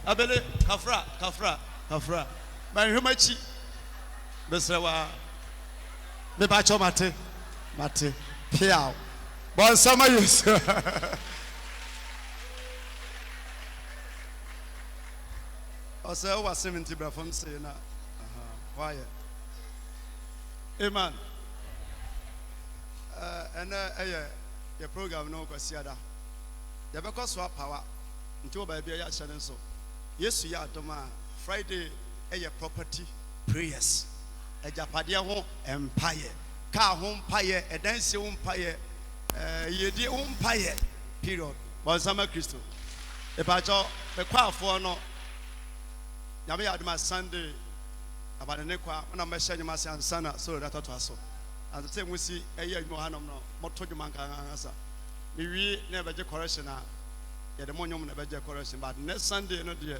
Abele kafra. My humachi. Besrewa. Me bacho mate. Piao. Bon sama yus. Ose wa 70 bra from say na. Why? Amen. And your program no kwasiada. Ya beko so power. Nti oba bia ya hyene so. Yesu ya adoma Friday property prayers. Ejapade ho empire. Ka ho empire, edanse ho empire. Yedi ho empire. Period. Bonsama Kristo. Epacho be kwafo no. Nyame ya adoma Sunday abane ne kwa na mehye nyama se ansana so that to aso. And say we see adwuma hanom no moto dwuma kan ansa. Me wi na beje correction a ye de monyom na beje correction but next Sunday no de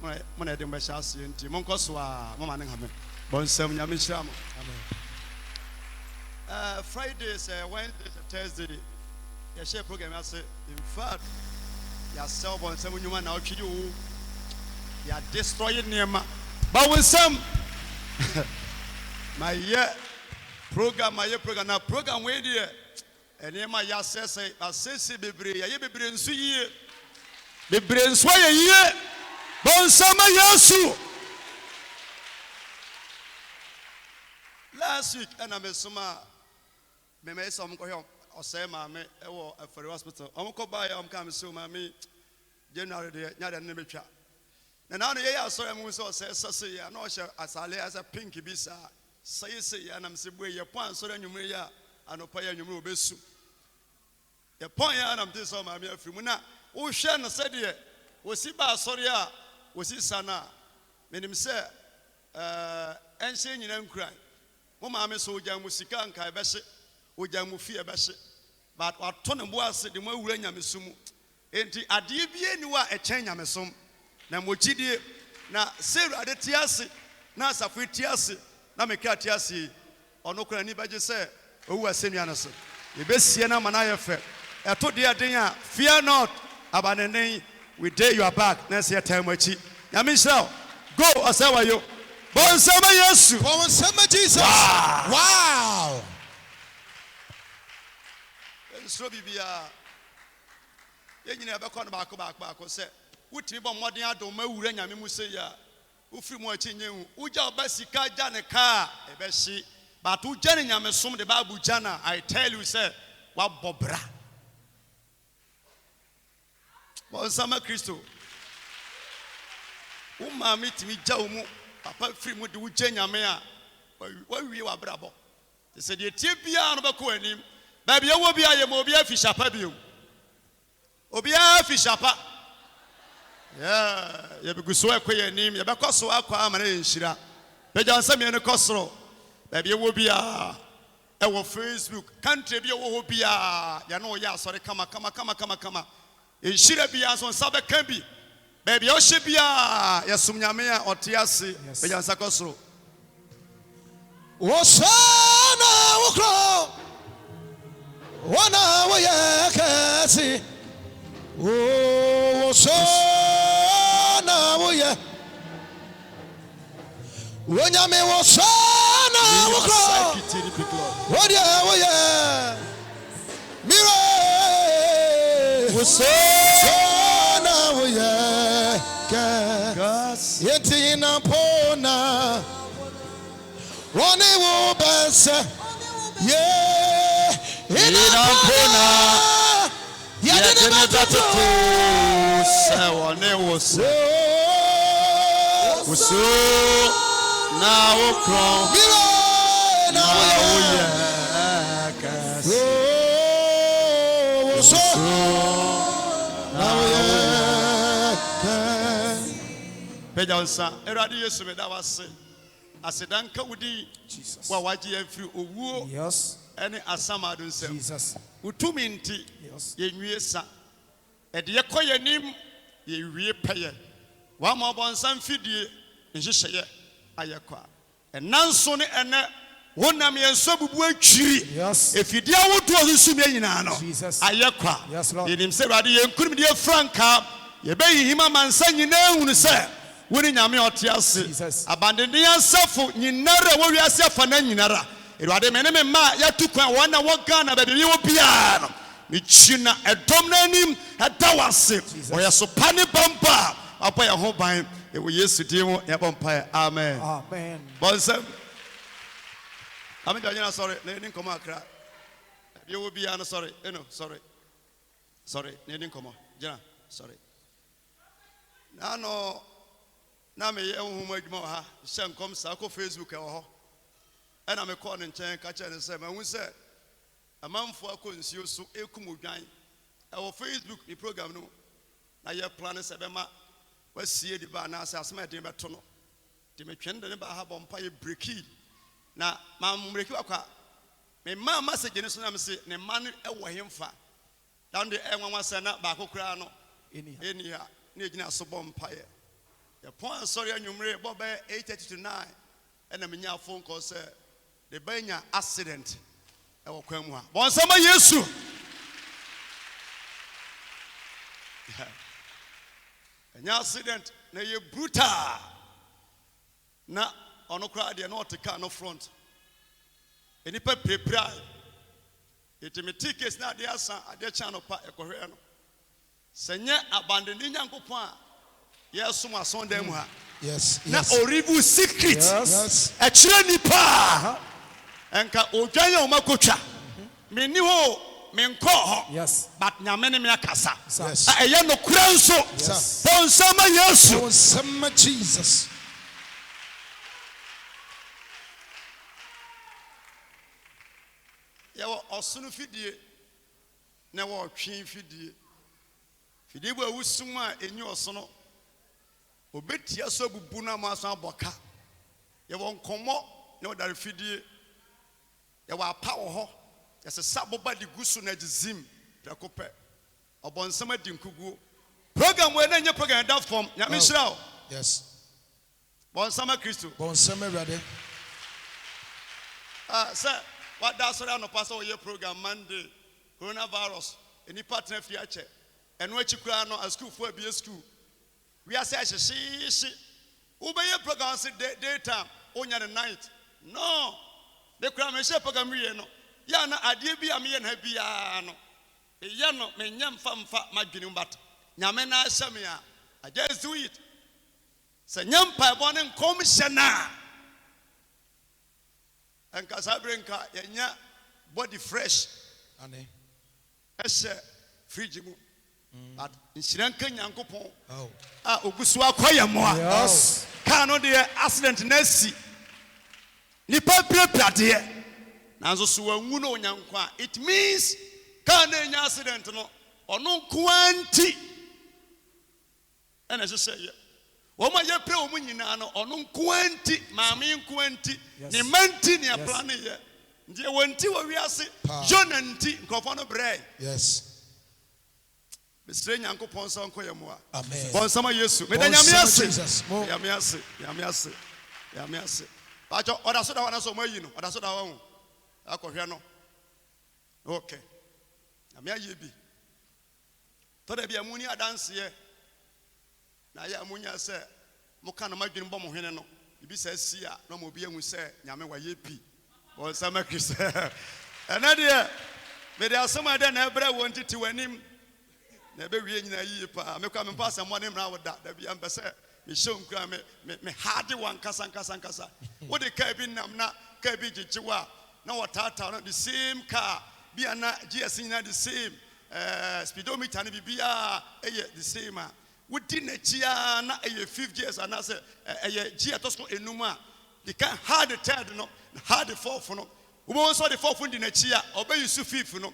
mo na de mehye ase nti monko so a mo ma ne hame. Bonsam nyame hira mo. Amen. Friday is Wednesday, Thursday. Ye share program ase in fact ya sell bonsam nyuma na otwidi wo ya destroy niema. But with some my program na program we there enema ya sese asese bebre ya bebre nsu yie bebre nsu ya yie bonsama Yesu. Last week and amesoma me some ko here ose ma me e wo afari hospital omko ba ya omka me so ma me January de nya de betwa na now ye ya so am so se ya no she asale as a pink bisa say ya nam se boye ye pon so anwumre ya anopa ya anwumre obesu ye pon ya nam te so ma me afiri mu na wo hwe no se de wosi ba asore a wosi sana menim se enhye nyina nkran mo ma me so ogya mu sika nka ebehye ogya mu fie ebehye but wato ne bo ase de mo awura nyamesumu enti ade bie ni wa echen nyamesom na mochidie na seru ade tiase na asafu tiase na meka tiase ono kora ni baje se owu asenua no so ebesie na mana ye fe eto de aden a fear not abanenen we day your back na se time achi nyame shall go asawa yo bonsama Yesu bonsama Jesus. Wow. Enso bibia yenyina be ko no baako se wutimi bo modern adom mawura nyame mu se ya ufiri mu achi nyehu uja obasika ja ne ka ebehye but uja ne nyame som de babu jana I tell you say wa bobra bonsama Kristo umma mitimi ja umu papa firi mu de uja nyame a wa wie wa brabo te se de tie bia no be ko anim ba bia wo bia ye mo bia fi shapa bio obia fi shapa. Yeah, you be so akwa nim, you be koso akwa amana enhira. Be jansa me ne kosoro. Ba bia wo bia e wo Facebook, country bia wo bia, ya no ya asore kama. Enhira bia so nsa be kan bi. Ba bia o hye bia ya sum nyame a otiase, be jansa kosoro. Wo sana wo kro. Wana wo ya kasi. Oh, so na wo ye. Wo nyame wo so na wo kro. Wo dia wo ye. Mire. Wo so na wo ye. Gas. Yeti na pona. Woni wo bese. Yeah. Ina pona. Ya didn't to say one was so now come Pejansa erade Yesu me da wase asedanka wudi wa waje afiri owuo yes ene asamadu nsem Jesus utumi nti ye nwie sa ede ye koyanim ye wie peye wa ma obonsan fidie nhyehyeye ayekwa enanso ne ene wonam ye nso bubu atwiri yes efidie awodo susumie nyina no Jesus ayekwa yes Lord yenim se rade ye nkurum de franka yɛbɛyi hima mansa nyinaa hunu sɛ wone nyame ɔte Jesus. ase abandenden asafo nyinara wɔ wiase afa na nyinara Awurade me ne me ma yɛatu kwan wɔn na wɔ Ghana baabi wɔ biara no mekyi na ɛdɔm no anim ɛda wɔ ase wɔyɛ so pa ne bampa a apɔ yɛ ho ban ɛwɔ Yesu din mu yɛbɔ mpaeɛ amen bɔnsɛm amegya nyina sɔre na yɛni nkɔmmɔ akra deɛ wɔ biara no sɔre sɔre na yɛni nkɔmmɔ gyina sɔre na na meyɛ honhom adwuma wɔ ha hyɛ nkɔm saa kɔ Facebook ɛwɔ hɔ ɛna mekɔɔ ne nkyɛn ka kyerɛ ne sɛ mahu sɛ amanfoɔ akɔ nsuo so ɛkum odwan ɛwɔ Facebook ne program no na yɛ plan sɛ bɛma wasie de ba anaasɛ asɛm a ɛden bɛto no nti metwɛn de ne ba ha bɔ mpa yɛ breki na mambreki wakɔ me ma message ne so na me se ne ma no ɛwɔ hemfa dan de ɛnwanwa sɛ na baako koraa no ɛni ha ne gyina so bɔ mpa yɛ yɛpɔn asɔre anwummere bɔ bɛyɛ 8:30 to 9 ɛna menya phone call sɛ de bɛnya accident ɛwɔ kwan mu ha bɔnsɛma Yesu ɛnya accident na yɛ brutal na ɔno koraa deɛ na ɔte car no front enipa pirepira ɛtimiti case na adeɛ asa adeɛ kyɛn no pa ɛkɔhwɛ no sɛ nyɛ abandoni Nyankopɔn a yɛsom asɔndan mu ha na oribu secret ɛkyerɛ nipa ɛnka odwan yɛ ɔma kotwa menni hɔ menkɔ hɔ but nyame ne me akasa ɛyɛ nokora nso bɔnsɛma Yesu bɔnsɛma Jesus yɛwɔ ɔsono fidie na ɛwɔ ɔtwe fidie bu awusum a ɛnyi ɔsono obetia so bubu na ma so abɔka yɛwɔ nkɔmmɔ na ɔdare fidie yɛwɔ apa wɔ hɔ yɛsesa boba de gu so na gyezim prɛko pɛ ɔbɔnsɛm adi nkuguo program wɔ na nyɛ program da fam nyame hyira wo bɔnsɛm Kristo bɔnsɛm Awurade sɛ wada asɔre anɔpa sɛ wɔyɛ program Monday coronavirus enipa tena fie akyɛ ɛno akyi koraa no askuulfoɔ abie school we are saying she ubeye program say daytime onya the night no the program say program we no ya na ade bi am ye na bia no ye no me nyam famfa madwene mbata nyame na ahyɛ me a I just do it say nyam pa bo ne nkom hye na enka sabrenka yenya body fresh ane ɛhyɛ fridge mu but nsiranka Nyankopɔn ogusu akoya moa car no de accident na si nipa preprade nanso so wanwu no onyanko a it means car na nya accident no ono kwanti ena hyehyɛ ye wo ma ye pre wo mu nyina no ono kwanti maame kwanti ne manti ne plan ye ndie wonti wo wiase Jonah nti nkofo no brɛ Mr. Nyankopɔn sɛ nkɔ yɛ moa amen bɔnsɛma Yesu meda nyame ase bajo ɔda so da wana so mayi no ɔda so da wa ho akɔhwɛ no okay nyame ayɛ bi tɔda bi amuni adanseɛ na yɛ amunya sɛ moka na madwene bɔ mo hwene no bibi sɛ si a na mo bi ahu sɛ nyame wayɛ bi bɔnsɛma Kristo ɛna deɛ mede asɛm a dɛ na ɛbrɛ wɔ ntiti w'anim na be wie nyina yi pa me kwa me pa asɛm ne mra woda da bia mpɛ sɛ me hyɛ nkura me hade wan kasa wo de ka bi nam na ka bi gyegewa na wɔtata no the same car bia na GS nyina the same speedometer ne bibia ɛyɛ the same a wodi na chia na ɛyɛ 5 years ana sɛ ɛyɛ G atosko enum a the can hard the third no hard the fourth no wo so the fourth di na chia obeyi su fifth no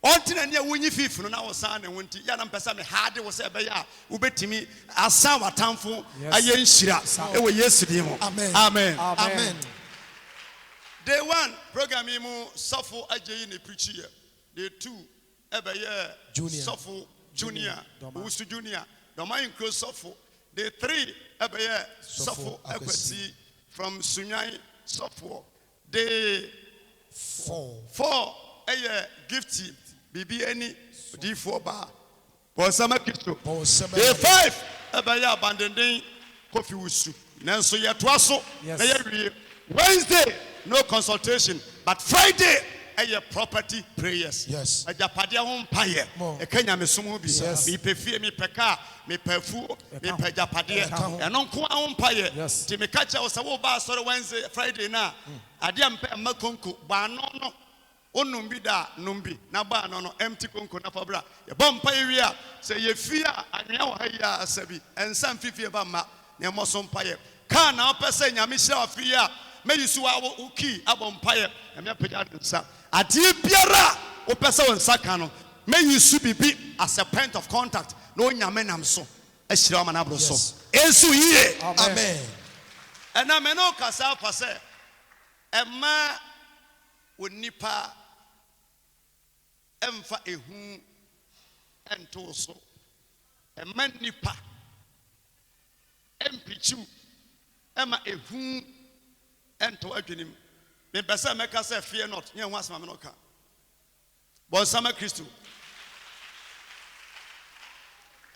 ontina ne wonyi fifth no na wo san ne wonti ya na mpesa me hard wo se be ya wo betimi asa watamfo aye nhira e wo Yesu din mo amen day 1 program mu sofo ajeyi ne preach here day 2 ebe ye sofo junior wusu junior the mind close sofo day 3 ebe ye sofo akwati from Sunyai sofo day 4 eye gifty bibi ani di 4 ba Bonsama Kristo. Day 5 ebaya abandonding coffee wusu. Nanso yetoa so na ye Wednesday no consultation, but Friday a property prayers. Yes. Ajapade ho mpaye. E kanya mesomo bi. Mi pefie mi peka, mi pefu, mi pejapade. Eno nko ho mpaye. Ti me ka che wo se wo ba sori Wednesday, Friday na. Ade ampe makonko ba no no. Onum bi da numbi na ba no no empty konko na fabra. Ye bom mpaye wi a se ye fi a anwea wo ha ya asabi. Ensam fifie ba ma na mo so mpaye. Ka na opese nyame hira afi a me yisu wa uki abompaye na me pejade nsa. Ade biara wo pese won saka no me yisu bibi as a point of contact no nyame nam so e hira ma na bro so ensu yiye. Amen. Ena me no kasa pase ema wonipa emfa ehu ento so ema nipa empichu ema ehu ento adwenim me pese me ka say fear not nye ho asema me no ka bonsama Kristo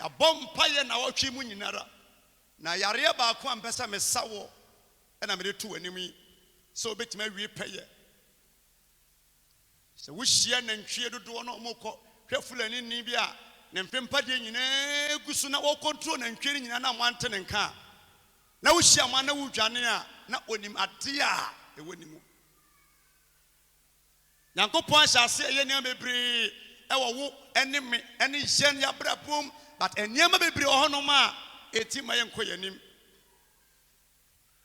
abompa ye na wotwe mu nyinara na yare ba ko am pese me sawo na me de to anim yi so betima wie peye se wo hia na ntwie dodo no mokọ hwefulani ni bia ne mpempa de nyina gusu na wo control na ntwie nyina na mwante ne nka na wo hia ma na wo dwane a na onim ade a e wonimu Yankopon hyase ye ne bebre e wo wo ene me ene hyen ya brabom but eniema bebre ohonom a eti ma ye nkoyanim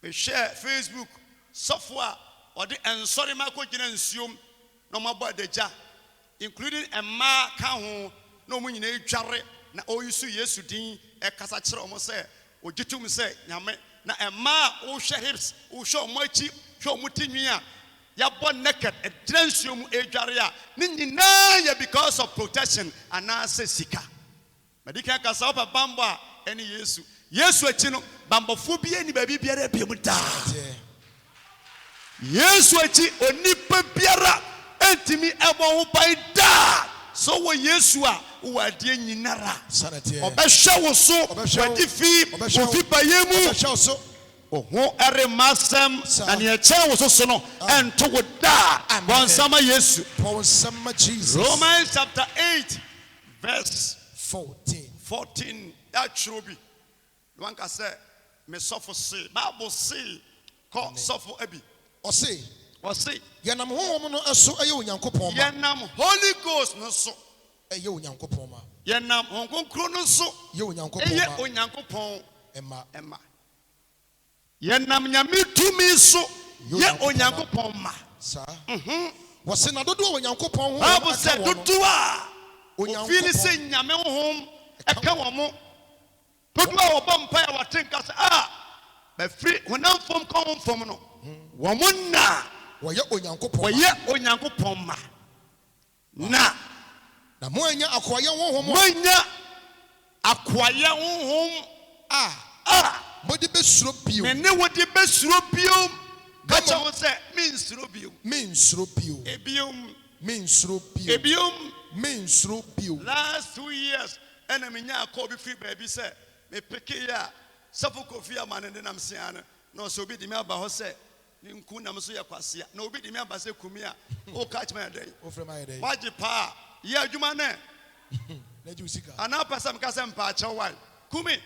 me share Facebook software or the ensori ma ko gina nsuom no mabo deja including emma ka ho no mu nyina edware na oyusu Yesu din e kasa kire omo se ogitum se nyame na emma wo hwe hips wo hwe omo achi hwe omo tinwi a ya born naked a nsuom edware a ni nyina ya because of protection and answer sika medika kasa opa bambo a eni Yesu achi no bambofo bi eni ba biara biem da Yesu achi onipa biara entimi ebo ho bai da so wo Yesu a wo ade nyinara obehwe wo so wadi fi ofi bayemu oho ere masem and ye che wo so no ento wo da bonsama Yesu bonsama Jesus. Romans chapter 8 verse 14 that chubi one can say me suffer say Bible say call suffer abi or say yenam honhom no eso eye onyankopon ma yenam Holy Ghost no so eye onyankopon ma yenam honkonkro no so ye onyankopon ma eye onyankopon ema yenam nyame tumi so ye onyankopon ma sa wo se na dodo onyankopon ho Bible say dodo a ofini se nyame honhom eka wo mo dodo a obompa ya watenka se ba free honam fom kon fom no wo mo na wo ye onyankopon ma na mo anya akwaye honhom modi besuro bio me ne wodi besuro bio ka cha wo se minsuro bio last 2 years ena me nya akọ bi free baby se me peke ya safo kofi amane ne nam siana no so obi di me aba ho se ni nku nam so ya kwasea na obi di me aba se kumi a o catch my day o frema ya day waji pa ye adwuma ne na ju sika ana pasam ka se mpa acha wai kumi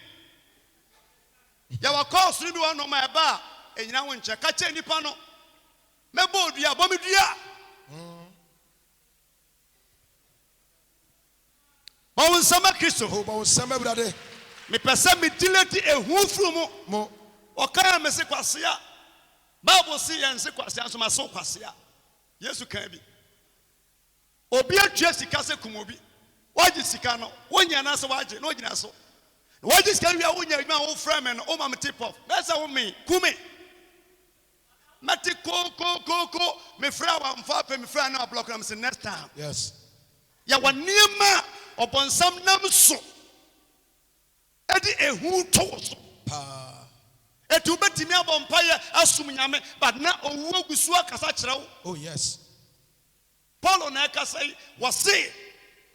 ya wa course ni bi wa no ma eba enyina wo nche ka che nipa no mebo odua bo medua Bawon sama Kristo bawon sama brade me pese me dileti ehu furu mo o kan me se kwasea Bible si yen se kwasea so ma so kwasea Yesu kan bi obi atwa sika se kumobi waji sika no wonya na se waji no gina so waji sika wi a wonya adwuma wo frame no o ma me tip off be se wo me kumi mati ko me fra wa mfa pe me fra na block na me say next time yes ya waniema obonsam nam so edi ehu to so pa etu betimi abompaye asum nyame but na owu agusu akasa kire wo oh yes Paul na akasa wose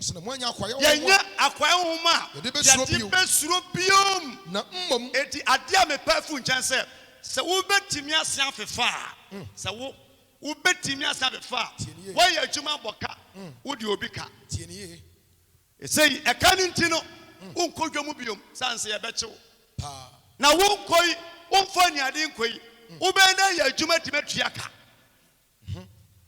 sɛ na moanya akwayɛ yɛnyɛ akwayɛ nhoma Yɛde bɛsuro bio. yɛde bɛsuro biom na mmom eti adeɛ a mepɛ afu nkyɛn sɛ wobɛtumi ase afefa a sɛ wobɛtumi ase afefa a Tie nie. wɔyɛ adwuma bɔ ka wode obi ka tie ne yie ɛsɛyi ɛka no nti no wonkɔ dwa mu biom sane sɛ yɛbɛkyew paa na wonkɔ yi womfa aniade nkɔ yi wobɛyɛ dɛ yɛ adwuma tumi atua ka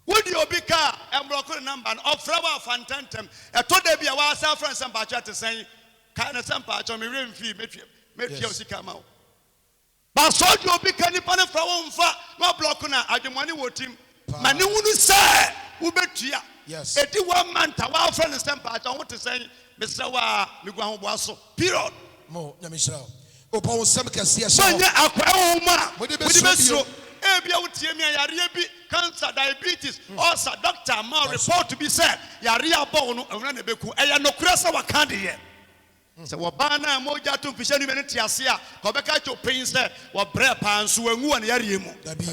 wode obi ka a ɛmborɔko ne namba no ɔfrɛ wɔ afa ntɛntɛm ɛtɔ da bi a wɔasa afrɛ no sɛ mpaakyɛ ate sɛn ka ne sɛ mpaakyɛ mewerɛ mfii mɛtua wo sika ma wo baasɛ ɔde obi ka nnipa no fra wo mfa na ɔborɔko no a adwemmɔne wɔ tim ma ne wunu sɛ wobɛtua Yes. ɛdi 1 month a wɔafrɛ no sɛ mpaakyɛ wo te sɛn mesrɛ wo a megu ahoboa so period mo nyame hyira wo wopɔ wo nsɛm kɛseɛ hyɛ sɔnyɛ akwaa nhoma a Mode wode bɛsuro bɛsuro ebia wotie mi a yareɛ bi cancer diabetes ulcer doctor ma report bi sɛ yareɛ abɔ wo no ɛwura na ɛbɛku ɛyɛ nokorɛ sɛ waka deɛ sɛ wɔbaa no a mogya to mfihyɛ no mene te ase a ka wɔbɛka kyɛ ɔpanyin sɛ wɔbrɛ paa nso wangu wɔ ne yareɛ mu dabi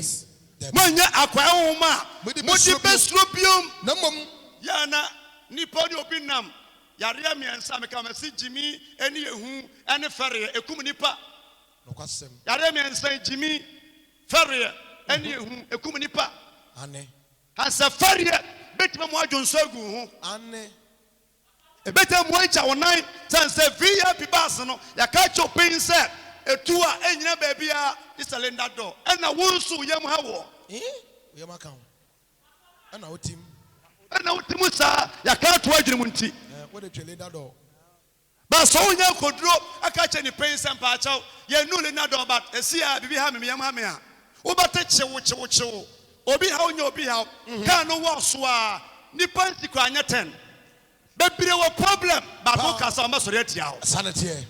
moanyɛ akwaa nhoma a Mode mode bɛsuro bɛsuro biom na mmom yɛna nipa ne obi nam yareɛ mmiɛnsa meka mɛse gyimi ne ehu ne fɛreɛ ɛkum nipa nokwasɛm yareɛ mmiɛnsa gyimi fɛreɛ ɛne ehu ekum nipa ane asɛ fɛreɛ bɛtumi mu adwonso agu ho ane ebɛtɛ mu akya wo nan sɛn sɛ vip bus no yɛka kyɛ ɔpanyin sɛ etu a ɛnyina baabi a isalenda dɔ ɛna wo nso yam ha wɔ woyɛ maka ho ɛna wotim ɛna wote mu saa yɛka ato adwene mu nti wode twɛ leda dɔ baasɛ wonya koduro aka kyɛ ne panyin sɛ mpaakyɛw yɛnu lenda dɔ but ɛsi a biribi ha memeyam ha me a wobɛte kyewo obi haw nyɛ obi haw kaa no wɔ so a nipa nsi kora anyɛ 10 bɛbire wɔ problem baako ka sɛ ɔmɛsɔre atia wo sane teɛ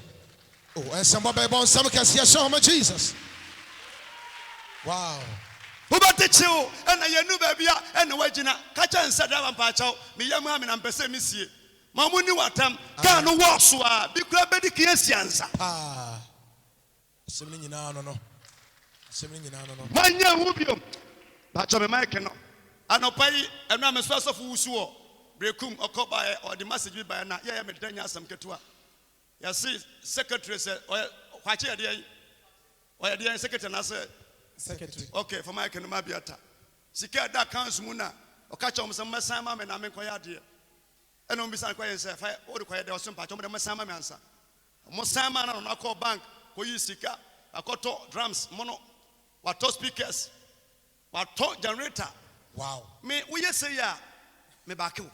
o ɛnsɛmbɔ bɛbɔ nsɛm kɛseɛ hyɛ homa Jesus wow wobɛte kyewo ɛna yɛnu baabi a ɛna woagyina ka kyɛ nsɛ daba mpaakyɛw meyam ha me na mpɛ sɛ mesie ma mo ni watam kaa no wɔ so a bi kora bɛdi ka yɛsi ansa paa asɛm no nyinaa no manyɛ hu biom bakyɛ me maike no anɔpa yi ɛno a meso asɔfo wusu wɔ brekum ɔkɔ baɛ ɔde message bi baɛ na yɛyɛ mededa nya asɛm ketewa yɛse secretary sɛ ɔyɛ hwakye yɛdeɛ ɔyɛ deɛ secretary na sɛ Secretary. okay for maike no ma biata sika da council mu na ɔka kyɛ ɔm sɛ mmɛsan ma me na menkɔyɛ adeɛ ɛna ɔmbisa nkɔyɛ sɛ fa wode kɔyɛ deɛ ɔso mpakyɛ ɔmde mmɛsan ma me ansa ɔmo san ma na ɔno akɔ bank kɔyi sika akɔtɔ drums mono watɔ speakers watɔ generator wow me woyɛ sɛ yi a me baake wo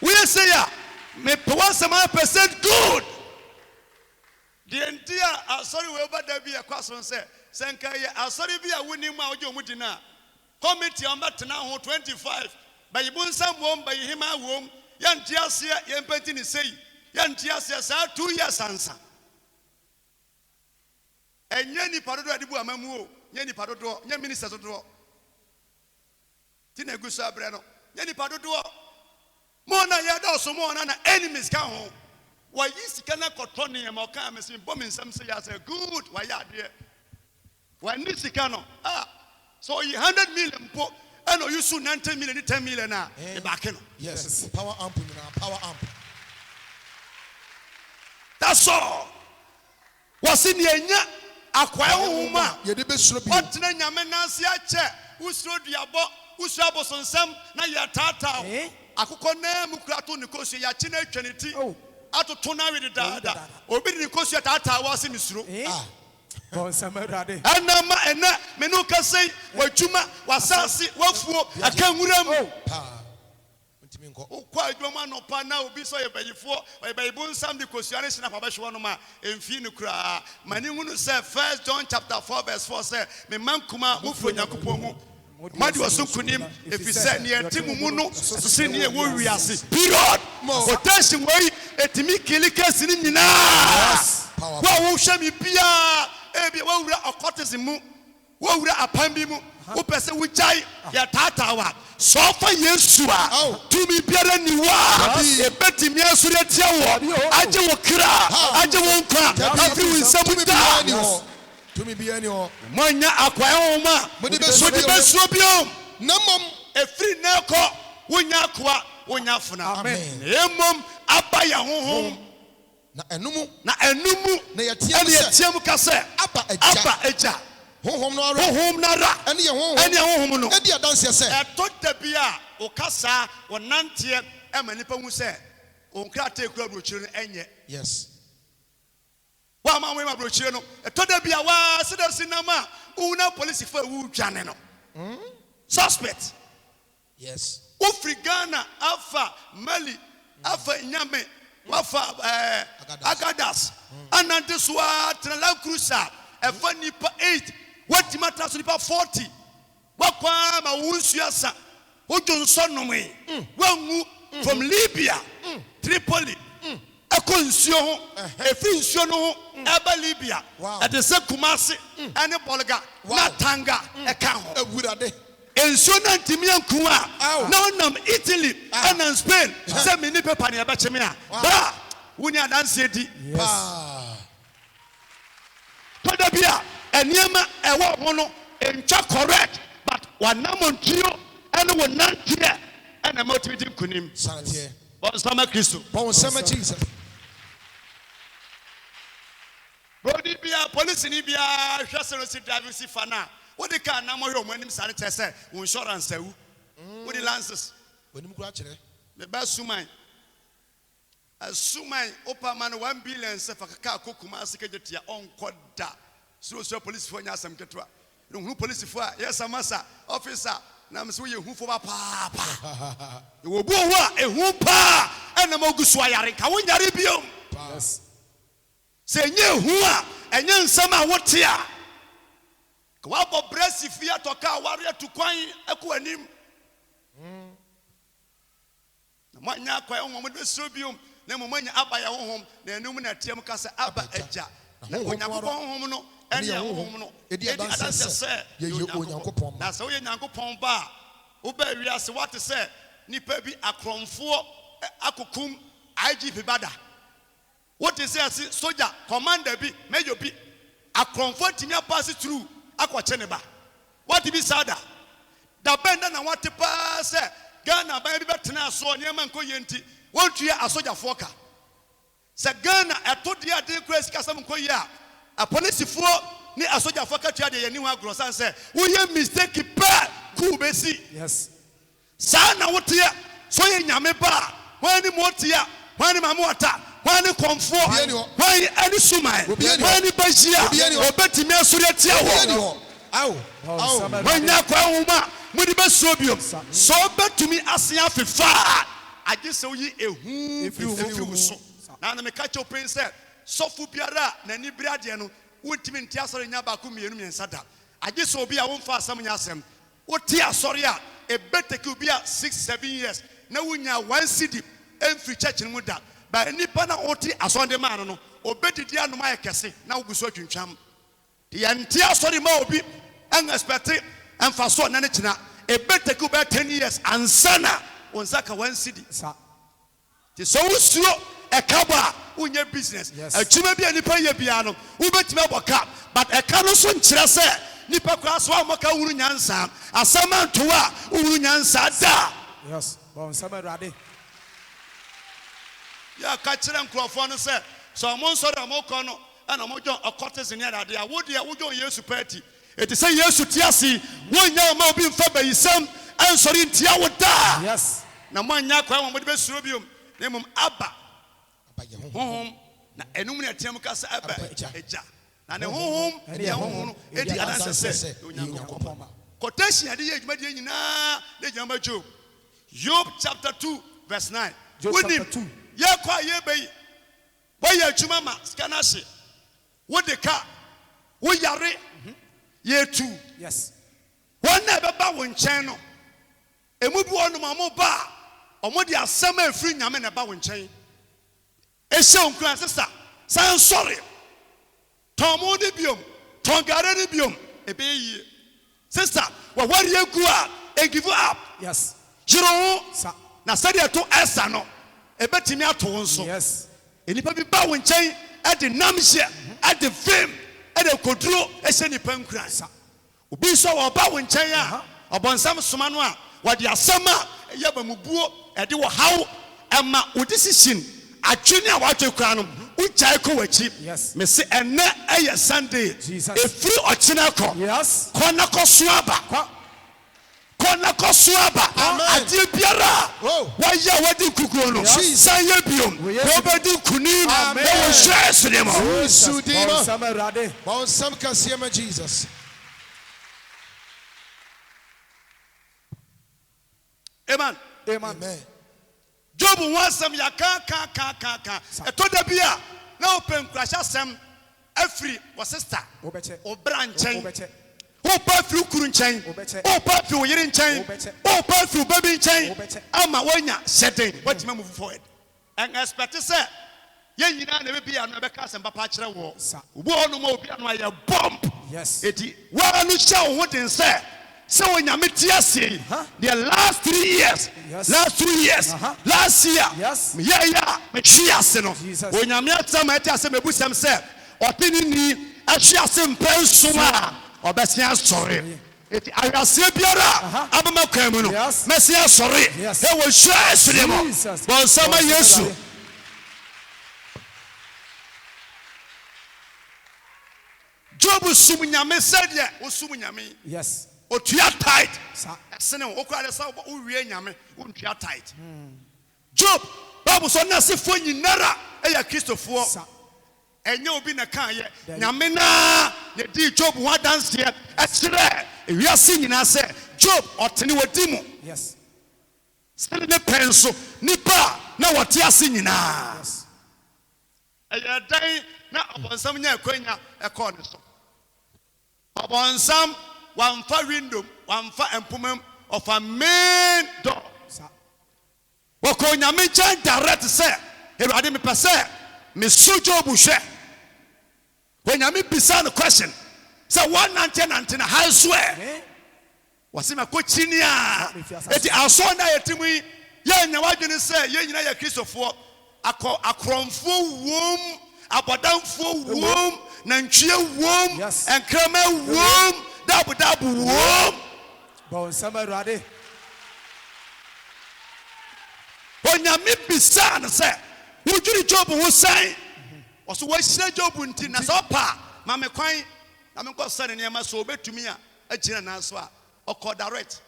woyɛ sɛ yi a me pɛ 100% good deɛ nti a asɔre wei ɔbɛda bi ɛkɔ so sɛ nka yɛ asɔre bi a wonim a wogye ɔmu di no a committee a ɔmbɛtena ho 25 bayibo nsa mmom bayihima wom yɛnte aseɛ yɛmpɛnti ne sɛyi yɛnte aseɛ saa 2 years ansa ɛnyɛ nipa dodoɔ ade bu ama mu o nyɛ nipa dodoɔ nyɛ minister dodoɔ ti na egu so abrɛ no nyɛ nipa dodoɔ mo na yɛ dɔ so mo na enemies ka ho wɔyi sika na kɔtɔ nneɛma ɔka me sɛ bɔ me nsɛm sɛ yɛ sɛ good wɔyɛ adeɛ wɔni sika no so ɔyi 100 million mpo ɛna ɔyi so 90 million ne 10 million a ɛbaake no yes power amp nyinaa power amp that's all wɔsi ne enya akwaa nhoma yɛde bɛsuro bi ɔtena nyame nanse akyɛ wosuro duabɔ wosuro abosonsɛm na yɛtaataa akokɔ naa mu kura to ne kosua yɛakye no atwa ne ti atoto no awe dedaada obi de ne kosua taataa wɔ ase mesuro ɛna ma ɛnɛ me ne wokasɛi w'adwuma w'asase w'afuo aka nwura mu ntimi nkɔ wokɔ adwuma anɔpa na obi sɛ ɔyɛ bayifoɔ ɔyɛ bayibo nsam de kosua ne hyena pa bɛhwe hɔ nom a ɛmfii no koraa ma ne hunu sɛ 1 John chapter 4 verse 4 sɛ memma nkuma mofiri onyankopɔn mu made wɔ so nkonim ɛfiri sɛ neɛ ɛte mu mu no sese neɛ ɛwɔ wiase period quotation wei ɛtumi kili kɛsi no nyinaa wo a wohwɛ me biaa ebia woawura ɔkɔtese mu woawura apam bi mu wopɛ sɛ wogyae yɛtaataa wa sɛ ɔfa yesu a tumi biara ni wo a ɛbɛtumi asɔre atia wɔ agye wo kra agye wo nkwa afiri wo nsɛm daa tumi biara ni hɔ moanya akwaa nhoma Mode mode bɛsuo bio na mmom ɛfiri nnɛ kɔ wonya akoa wonya funa. Amen. Emom aba ya honhom. Na enumu. Na enumu. Na yetiam ka se aba eja. Honhom no ara. Honhom nara. Ene ye honhom. Ene honhom no. Edi adanse se. Eto da bia okasa wonante ema nipa hu se onkrate kura brochire no enye. Yes. Wa ma we ma brochire no eto da bia wa sida sinama una police for wu dwane no. Suspect. Yes. Ufri Ghana afa Mali afa Nyame wafa Agadas anante soa Land Cruiser efa nipa 8 what matter so nipa 40 wakwa ma wunsuasa ojonso nome wangu from Libya Tripoli akonsuo ho efi nsuo no ho eba Libya ade se Kumasi ene Bolga na Tanga eka ho Ewurade. ensuo na ntimi anku a na onam Italy and Spain se mini paper ne eba cheme a ba woni adanse di toda bia eniema ewo ho no entwa correct but wanamontio ene wonantie ene motivate kunim Santie. bon sama Kristo Bon sama Jesus. Body bia police ni bia hwese no si drive si fana what the car na mo hwe omanim sare tese insurance awu what the lances Onim kura kire. the best suman asumai opa man 1 billion se fakaka kokuma asikejetia onkoda so police fo nya asem ketwa no hu police fo a yes amasa officer na mse ye hu fo ba pa e wo bu ho a ehu pa ena magusu ayare ka wonyare biom Yes. se nye hu a enye nsam a wote a ka wa bo bresi fia toka ware atukwan ekoanim na manya kwa ho mo de so biom na mo manya aba ya honhom na enum na tiam ka se aba eja na onyankopon honhom no ene ya honhom no edi adanse se ye onyankopon na se wo nyankopon ba wo ba wiase what se nipa bi akromfo akokum IGP bada what is say soldier commander bi major bi akromfo timia pass through akwache ne ba what be sada da benda na what pa se Ghana ba bi betena so nyema nko yenti wontua asojafo ka se Ghana etodi ade crazy kasam nko yi a police fo ni asojafo ka tua de yeni ho agro san se wo ye mistake pa ku besi yes sa na wote so ye nyame ba wani motia wani mamuata wani konfo wani ani sumai wani bajia obetimi asuri atia wo aw wanya kwa huma mudi besobio so betumi asia fefa agese oyi ehu efi so na me ka che open say sofu biara na ni briade no wontimi ntia asori nya ba ko mienu miensa da agese obi a wonfa asam nya asem woti asori a ebeteki obi a 6-7 years na wunya 1 cedi emfri church mu da ba nipa na woti asonde man no obedidi anoma ayekese na woguso atwintwam de ntia asori ma obi an expect emfa so na ne kina ebeteki obi 10 years ansana onsaka 1 cedi ti so usuo ekaba unye business atuma bia nipa ye bia no ubetime aboka but eka no so nkyere se nipa kwa so amoka wuru nyansa asama ntoa wuru nyansa da yes bon sama rade ya ka kire nkrofo no se so mo nsori amoko no ana mo jon okotes ne rade a wodi a wojon Yesu party eti se Yesu tiasi wonya ma obi mfa bayisam ansori ntia woda yes na mo anya kwa mo de besuro biom na mum aba honhom na enum ne tiam ka sa aba eja na ne honhom edi honhom edi adanse se onyankopon quotation ade ye dwuma de nyina de dwuma Job chapter 2 verse 9 wonim ye kwa ye beyi wo ye dwuma ma skanase wo de ka wo yare ye tu yes wona beba wo nchen no emu bi wonu ma ba omo de asem afiri nyame na ba wo nchen ehye onkran sister san sorry tomo de biom tongare de biom ebeyi sister wa wari egu a e give up yes jiro na sade to esa no ebetimi ato nso yes enipa bi ba wo nchen e de namhye e de fame e de koduro ehye nipa nkran obi so wo ba wo nchen a obonsam soma no a wadi asama ye bamubuo ɛde wɔ haw ɛma wo decision atwene a watwe kra no unchai ko wachi me se ene eye Sunday efiri ochina ko kona ko suaba ade biara waya wadi kukuo no san ye biom wo bedi kunim wo Jesus name bon sam kase ma Jesus. Amen. Job wansam ya ka eto da bia na open krasha sem afri wo sister o branchen o pa fru kuru nchen o pa fru yiri nchen o pa fru baby nchen ama wanya setting what move forward and expect say ye nyina na be bia no be ka sem papa kire wo obo onu ma obi anu aye bomb eti wa nu sha wo den say so when you meet the last 3 years, last year, me chiase no. When you meet some etiase me busem say, opini ni achiase mpensuma, obesia sorry. Eti ayase biara abama kwemu no. Mesia sorry. E wo Jesus name. Bon sama Yesu. Job sum nyame said ye, o sum nyame. Yes. Otua tight sene okura sa owie nyame ontua tight Job Bible so na se fo nyinara eya Kristofo enye obi na kan ye nyame na ye di Job ho dance ye ekire ewiase nyina se Job otene wadi mu yes sene ne penso nipa na wote ase nyina yes eya dan na obonsam nya akwanya ekọ ne so obonsam one for window, one for employment of a main door. Wako nyame chan direct say, Erade me pese, me sujo bushe. When nyame bisa the question, say 119 how swear. Wasima ko chinia. Eti aso na yetimu ye nya wadwene say ye nyina ye Kristofo akromfo wom, abodamfo wom, nantwie wom, enkrama wom. Dabu wom bon samarade onyame bisa na se wudwiri Job wo san oso wo hire Job nti na so pa ma me kwan na me ko sane ne ma so obetumi a agina na so a okọ direct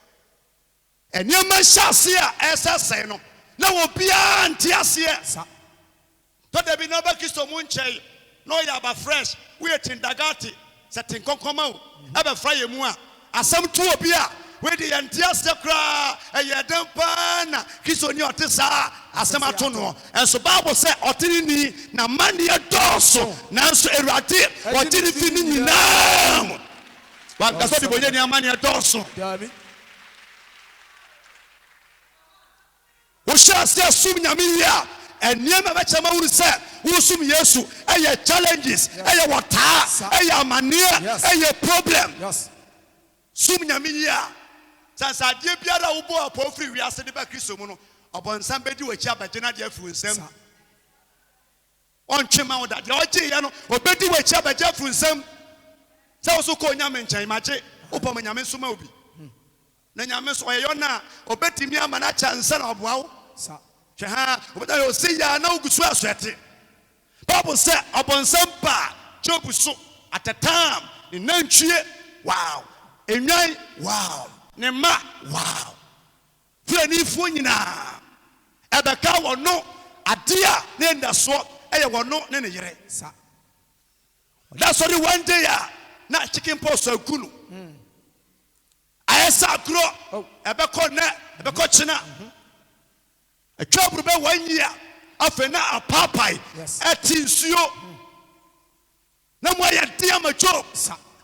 enema hyase a esese no na wo bia nti ase to da bi na ba Kristo mu nchei no ya ba fresh we tindagati setting konkoma o aba fraye mu a asam tu obi a we de yantia sekra eyedem pa na Kristo ni otesa asam ato no enso Bible say otini ni na mane doso nanso Erade otini fini nyina wa kaso de boye ni amane doso wo sha se sum nyame ya eniema ba chama uru se usum Yesu eye challenges eye wata eye mania eye problem sum nyame ya sansa de biara wo bo apofri wiase de ba Kristo mu no obonsam bedi wachi abagena de afu nsam on twema wo da de oje ye no obedi wachi abagena afu nsam se wo so ko nyame nchen mache opom nyame soma obi na nyame so ye na obetimi amana chansa na oboa wo Chaha, but I will say, ya no good sweat. Bible said, upon some pa, Job so at the time, in Nanchie, wow, in night, wow, Nema, wow. Frenny Funina, at the cow or no, a dear, then the sword, I will not name it. That's only one day, not chicken post so kulu. I saw grow, a bacon, a bacotchina. A job be 1 year after na a papai etinsuo na mo ya dia ma job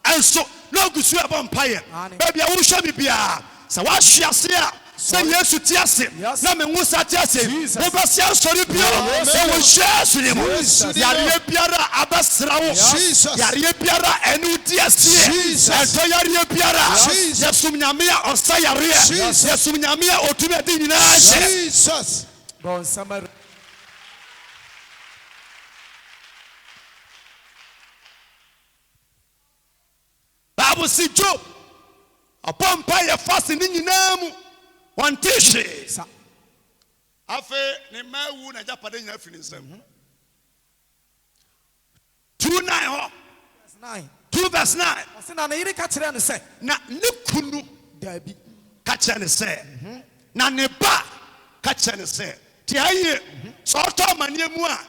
enso no gusu abompaye baby a wo hwe me bia sa wa hwiase a se Yesu ti ase na me nwusa ti ase wo ba sia sori bia e wo hwe ne mo yare biara abasra wo yare biara enu ti ase ento yare biara Yesu nyame a osa yare Yesu nyame a otumi adi nyina Jesus bon samar Bible see Job upon pay fast in nyina mu one tishi Afe ne mawu na japade nya afini nsam. 2:9 ho. 9. 2 verse 9. Ɔse na ne yere ka kyerɛ no sɛ, Na ne kunu dabi. ka kyerɛ ne sɛ. Na ne ba ka kyerɛ ne sɛ. Ti aye. So ɔtɔ amane mu a.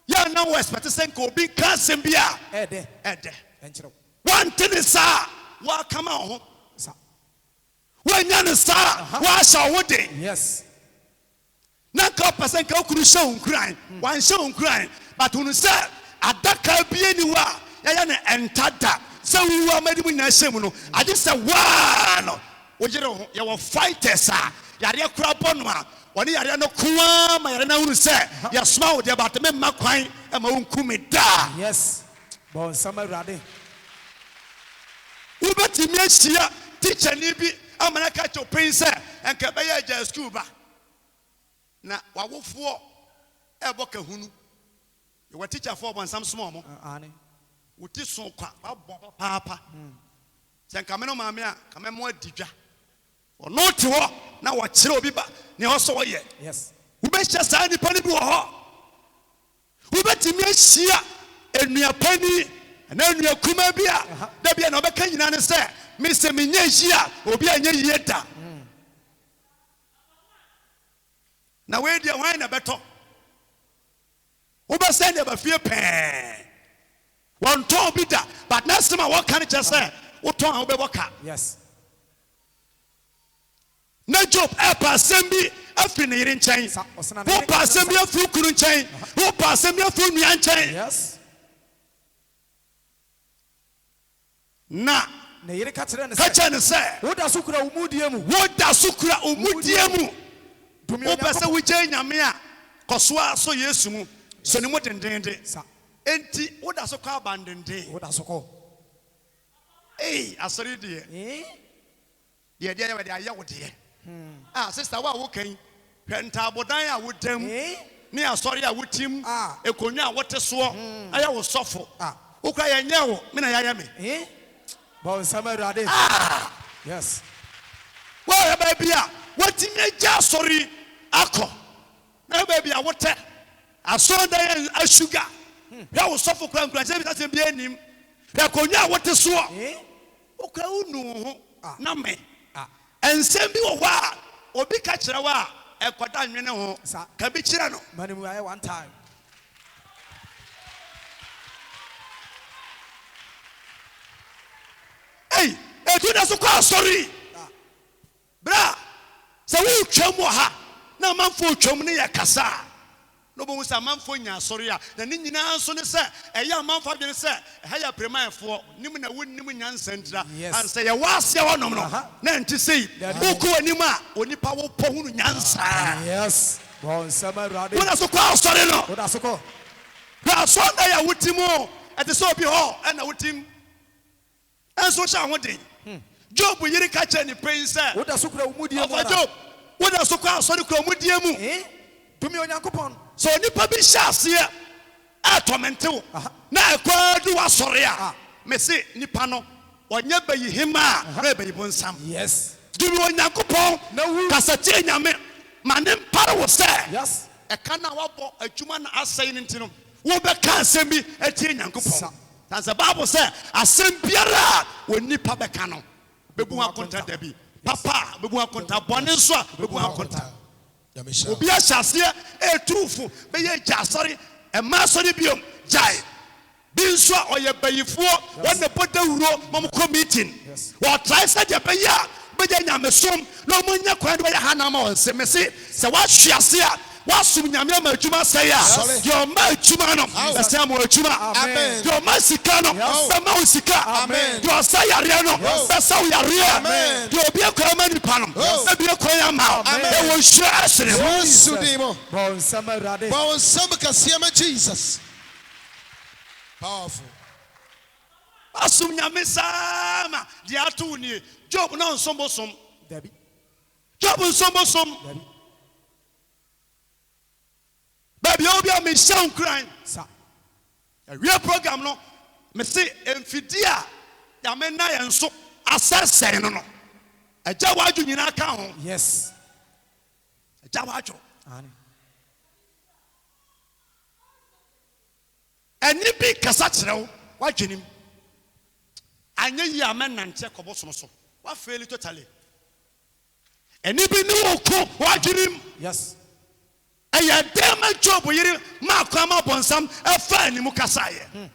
Ya na wo expect sɛ nka obi ka asɛm bi a. Ɛdɛ. Ɛdɛ. Ɛnkyerɛw. Wante ne saa. Wa kama ho. Sa. Wanya ne saa. Wa ahyɛ wo de. Yes. Na ka pɛsɛ nka okuru hyɛ wo nkuran. Wan hyɛ wo nkuran. But unu sɛ adaka bie ni wa. Ya ne entada. Sɛ wu amadi mu nyina hyɛ mu no. Ade sɛ waa no. Wo gere ho. Ya wɔ fighters a. Yare kura bɔ no a. Wɔne yare no koa ma yare na hunu sɛ. Ya soma wo de ba te me ma kwan e ma wo nkumi da. Yes. Bon sama Awurade. Wobɛtumi ahyia teacher ni bi amana ka kyɛ opin sɛ enka bɛyɛ agya school ba. Na wawofoɔ ɛbɔ kahunu. Yɛwɔ teacher for bɔnsam soma ɔmo. Ane. Wote so kwa wabɔ paapa. Sɛ nka me no maame a ka me mo adidwa. Ɔno te hɔ na wɔkyerɛ obi ba ne ɔsɔ wɔyɛ. Yes. Wobɛhyɛ saa nipa no bi wɔ hɔ. Wobɛtumi ahyia enua pani na enua kuma bi a da bia na ɔbɛka nyina ne sɛ me sɛ menyɛ hyia obi anya yie da. Na we dia hwan na bɛtɔ. Wobɛsɛ ne ba fie pɛɛ. Wɔntɔn bi da but next time a wɔka ne kyɛ sɛ wotɔn a wobɛbɔ ka. Yes. Na Job ɛpa asɛm bi afiri ne yere nkyɛn. Wopa asɛm bi afiri kunu nkyɛn. Wopa asɛm bi afiri nua nkyɛn. Yes. Na Ne yere ka kyerɛ no ka sɛ, kyerɛ ne sɛ woda so kura wo mudie mu. woda so kura omudie mu. Dumi Wopɛ sɛ Onyankopɔn. wogye nyame a kɔsoa so Yesu mu. So ne mu dendenden. Sa. Enti woda so kɔ abandenden. Woda so kɔ. Asɔre deɛ. Deɛ deɛ yɛ de ayɛ wo deɛ. Sister wa wo kan. Hwɛ ntaabodan a wodam. Ne asɔre a wotim. Ekonwa a wote soɔ. Ayɛ wo sɔfo. Wokura yɛnyɛ wo. Me na yɛayɛ me. Bon sama Awurade. Yes. Wɔyɛ baabi a wɔtumi agya asɔre akɔ. Na baabi a wote. Asɔredan asuga. Hwɛ wo sɔfo kura nkuransɛ bi sɛ bi anim. Hwɛ konwa a wote soɔ. Wokura wo nu ho. Na me. Ensɛm bi wɔ hɔ a obi ka kyerɛ wo a ɛkɔda nwene ho. Ka bi kyerɛ no. Mani mu ayɛ one time. Etu na so kɔ asɔre. Bra. Sɛ wo twam wɔ ha na manfo twam ne yɛ kasa. No bo musa manfo nya asɔre a na ne nyinaa nso ne sɛ ɛyɛ manfo adwene sɛ ɛha yɛ premaefoɔ nim na wonnim nyansa ntira an sɛ yɛ waase wɔ nom no na nti sei wo ko anim a onipa wo pɔ hunu nyansa. Yes. Bon sama Awurade. Wo na so kɔ asɔre no. Woda so kɔ. Bra asɔre na yɛ wotim ɛte sɛ obi hɔ ɛna wotim. Ɛnso hyɛ ho den. Job yiri ka kyerɛ ne pɛn sɛ Woda so kura wo mudie mu. Ɔfa Job woda so kɔ asɔre kura omudie mu. Dumi Onyankopɔn. So nipa bi hyɛ aseɛ ɛtɔmɛntew na ɛkɔ du wasɔre a mese nipa no ɔnyɛ bayi hima a na bayi bonsam. Yes. Dumi Onyankopɔn kasa tie nyame ma ne mpare wo sɛ Yes. ɛka na wabɔ adwuma na asɛe ne nti no wobɛka asɛm bi atie Nyankopɔn. Tansa Bible sɛ asɛm biara a onipa bɛka no bebu akonta dabi papa bebu akonta bɔne nso a bebu akonta. Obi ahyɛ aseɛ ɛturufo bɛyɛ gya asɔre ɛma asɔre biom gyae bi nso a ɔyɛ bayifoɔ wɔne bɔ dawuro ma mo kɔ meeting wɔtrae sɛ deɛ bɛyɛ a bɛgya nyamesom na ɔmo nya kwan de bɛyɛ ha na ma ɔnsɛ me se sɛ woahwe ase a woasom nyame ama adwuma sɛe a deɛ ɔma adwuma no bɛsɛ ma adwuma deɛ ɔma sika no bɛma wo sika deɛ ɔsa yareɛ no bɛsa wo yareɛ deɛ obi akwan ma nipa no bɛbi akwan ama wo ɛwɔ nhyira asene mo. Bon sama Awurade. Bon some kɛseɛ ma Jesus. Powerful. asom nyame saa ma deɛ ato wo nie Job na nsom bosom Dabi. Job nsom bosom baby obi a me hyɛ nkran Sa. awie program no me se emfidi a nyame na yɛn so asɛsɛn no agya wadwo nyina ka ho Yes. agya wadwo Ane. ɛni bi kasa kyerɛ wo wadwenim anya yi amenante kɔbɔ sono so wa fail totally ɛni bi ne wo ko wadwenim Yes. ɛyɛ dɛma Job yiri ma kwama bonsam ɛfa animu kasaye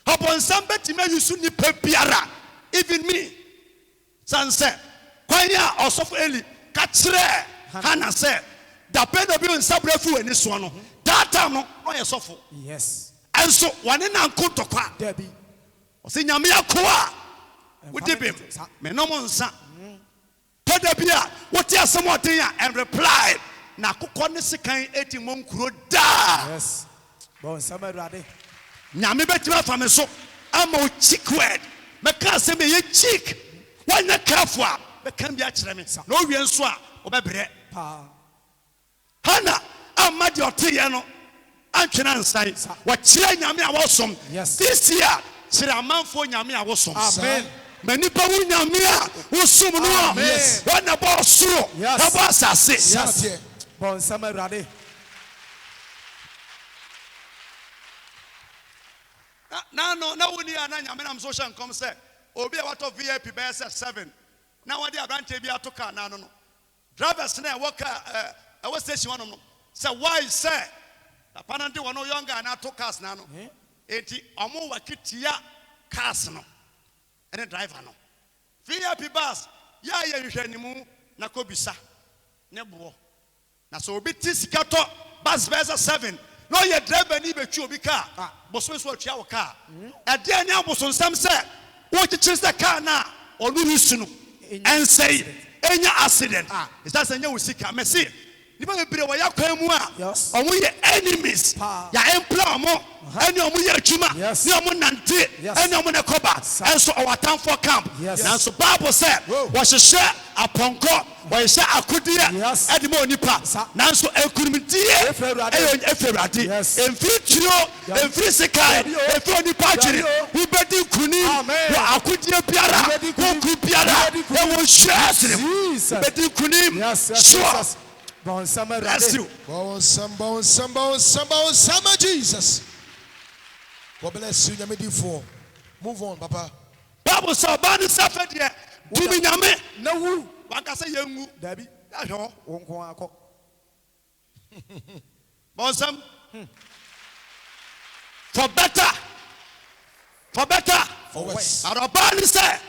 ɔbonsam betime yusu nipa biara even me sanse kwanya ɔsɔfo Eli ka kyerɛ Hana sɛ da pɛdo bi nsabra fu ani so no that time no ɔyɛ sɔfo Yes. ɛnso wɔne na nkotokwa Debbie. ɔsɛ nyame akoa wodi bim menom nsa pɛda bi a wote asɛm ɔden a and reply na akokɔ ne sekan edi mom kuro da Yes. Bonsama rade. nyame betimi afa me so ama o cheek word meka asɛm ye cheek wanya careful a bɛka bi akyerɛ me na owie nso a ɔbɛbrɛ Pa. Hana amma de ɔteyɛ no antwena nsan wɔkyerɛ nyame a wɔsom Yes. this year kyerɛ amanfoɔ nyame a wɔsom Amen. ma nipa wo nyame a wosom no a Yes. wɔna bɔ ɔsoro Yes. ɛbɔ asase Yes. Bonsama rade. na woni a na nyame nam so hyɛ nkɔm sɛ obi a watɔ VIP bɛyɛ sɛ 7 na wɔde abrante bi ato kaa na no drivers na ɛwɔ kaa ɛwɔ station no sɛ why sɛ papa no de wɔn younger na ato cars na no enti ɔmo wakitia cars no ɛne driver no VIP bus ya yɛ hwehwɛnimu na kobisa ne boɔ na so obi ti sika tɔ bus bɛyɛ sɛ 7 no ɔyɛ driver ni betwi obi kaa boso so atwa wo kaa ɛdeɛ ne abosonsam sɛ wogyekyere sɛ kaa na ɔno rusu no ɛnsɛi ɛnya accident ɛsɛ sɛ nyɛ wo sika mɛsi nipa bebree wɔyɛ kwan mu a Yes. ɔmo yɛ enemies ya employ ɔmo ɛne ɔmo yɛ adwuma Yes. ne ɔmo nante Yes. ɛne ɔmo ne kɔba ɛnso ɔwɔ atamfo camp Yes. nanso Bible sɛ Whoa. wɔhyehyɛ apɔnkɔ wɔhyehyɛ akodeɛ Yes. ɛde ma onipa Sa- nanso ekurumdie Efi Awurade. ɛyɛ efi Awurade Yes. emfiri turo emfiri sikae Dabi o. efi onipa adwene Dabi o. wobɛdi nkunim Amen. wɔ akodeɛ biara Wobɛdi nkunim. wɔku biara Wobɛdi nkunim. ɛwɔ hyɛsene Jesus. wobɛdi nkunim Yes. Yes. sure Yes. Bonsama bless rade. you Bonsama Jesus. God bless you, Nyamedifo. Move on, Papa. Bible sɛ ɔbaa ne safɛ deɛ tumi nyame Na wu. wankasa yɛngu Debbie. yɛahwɛ hɔ Wonko akɔ. bɔnsɛm for better For worse. arɔbaa ne sɛ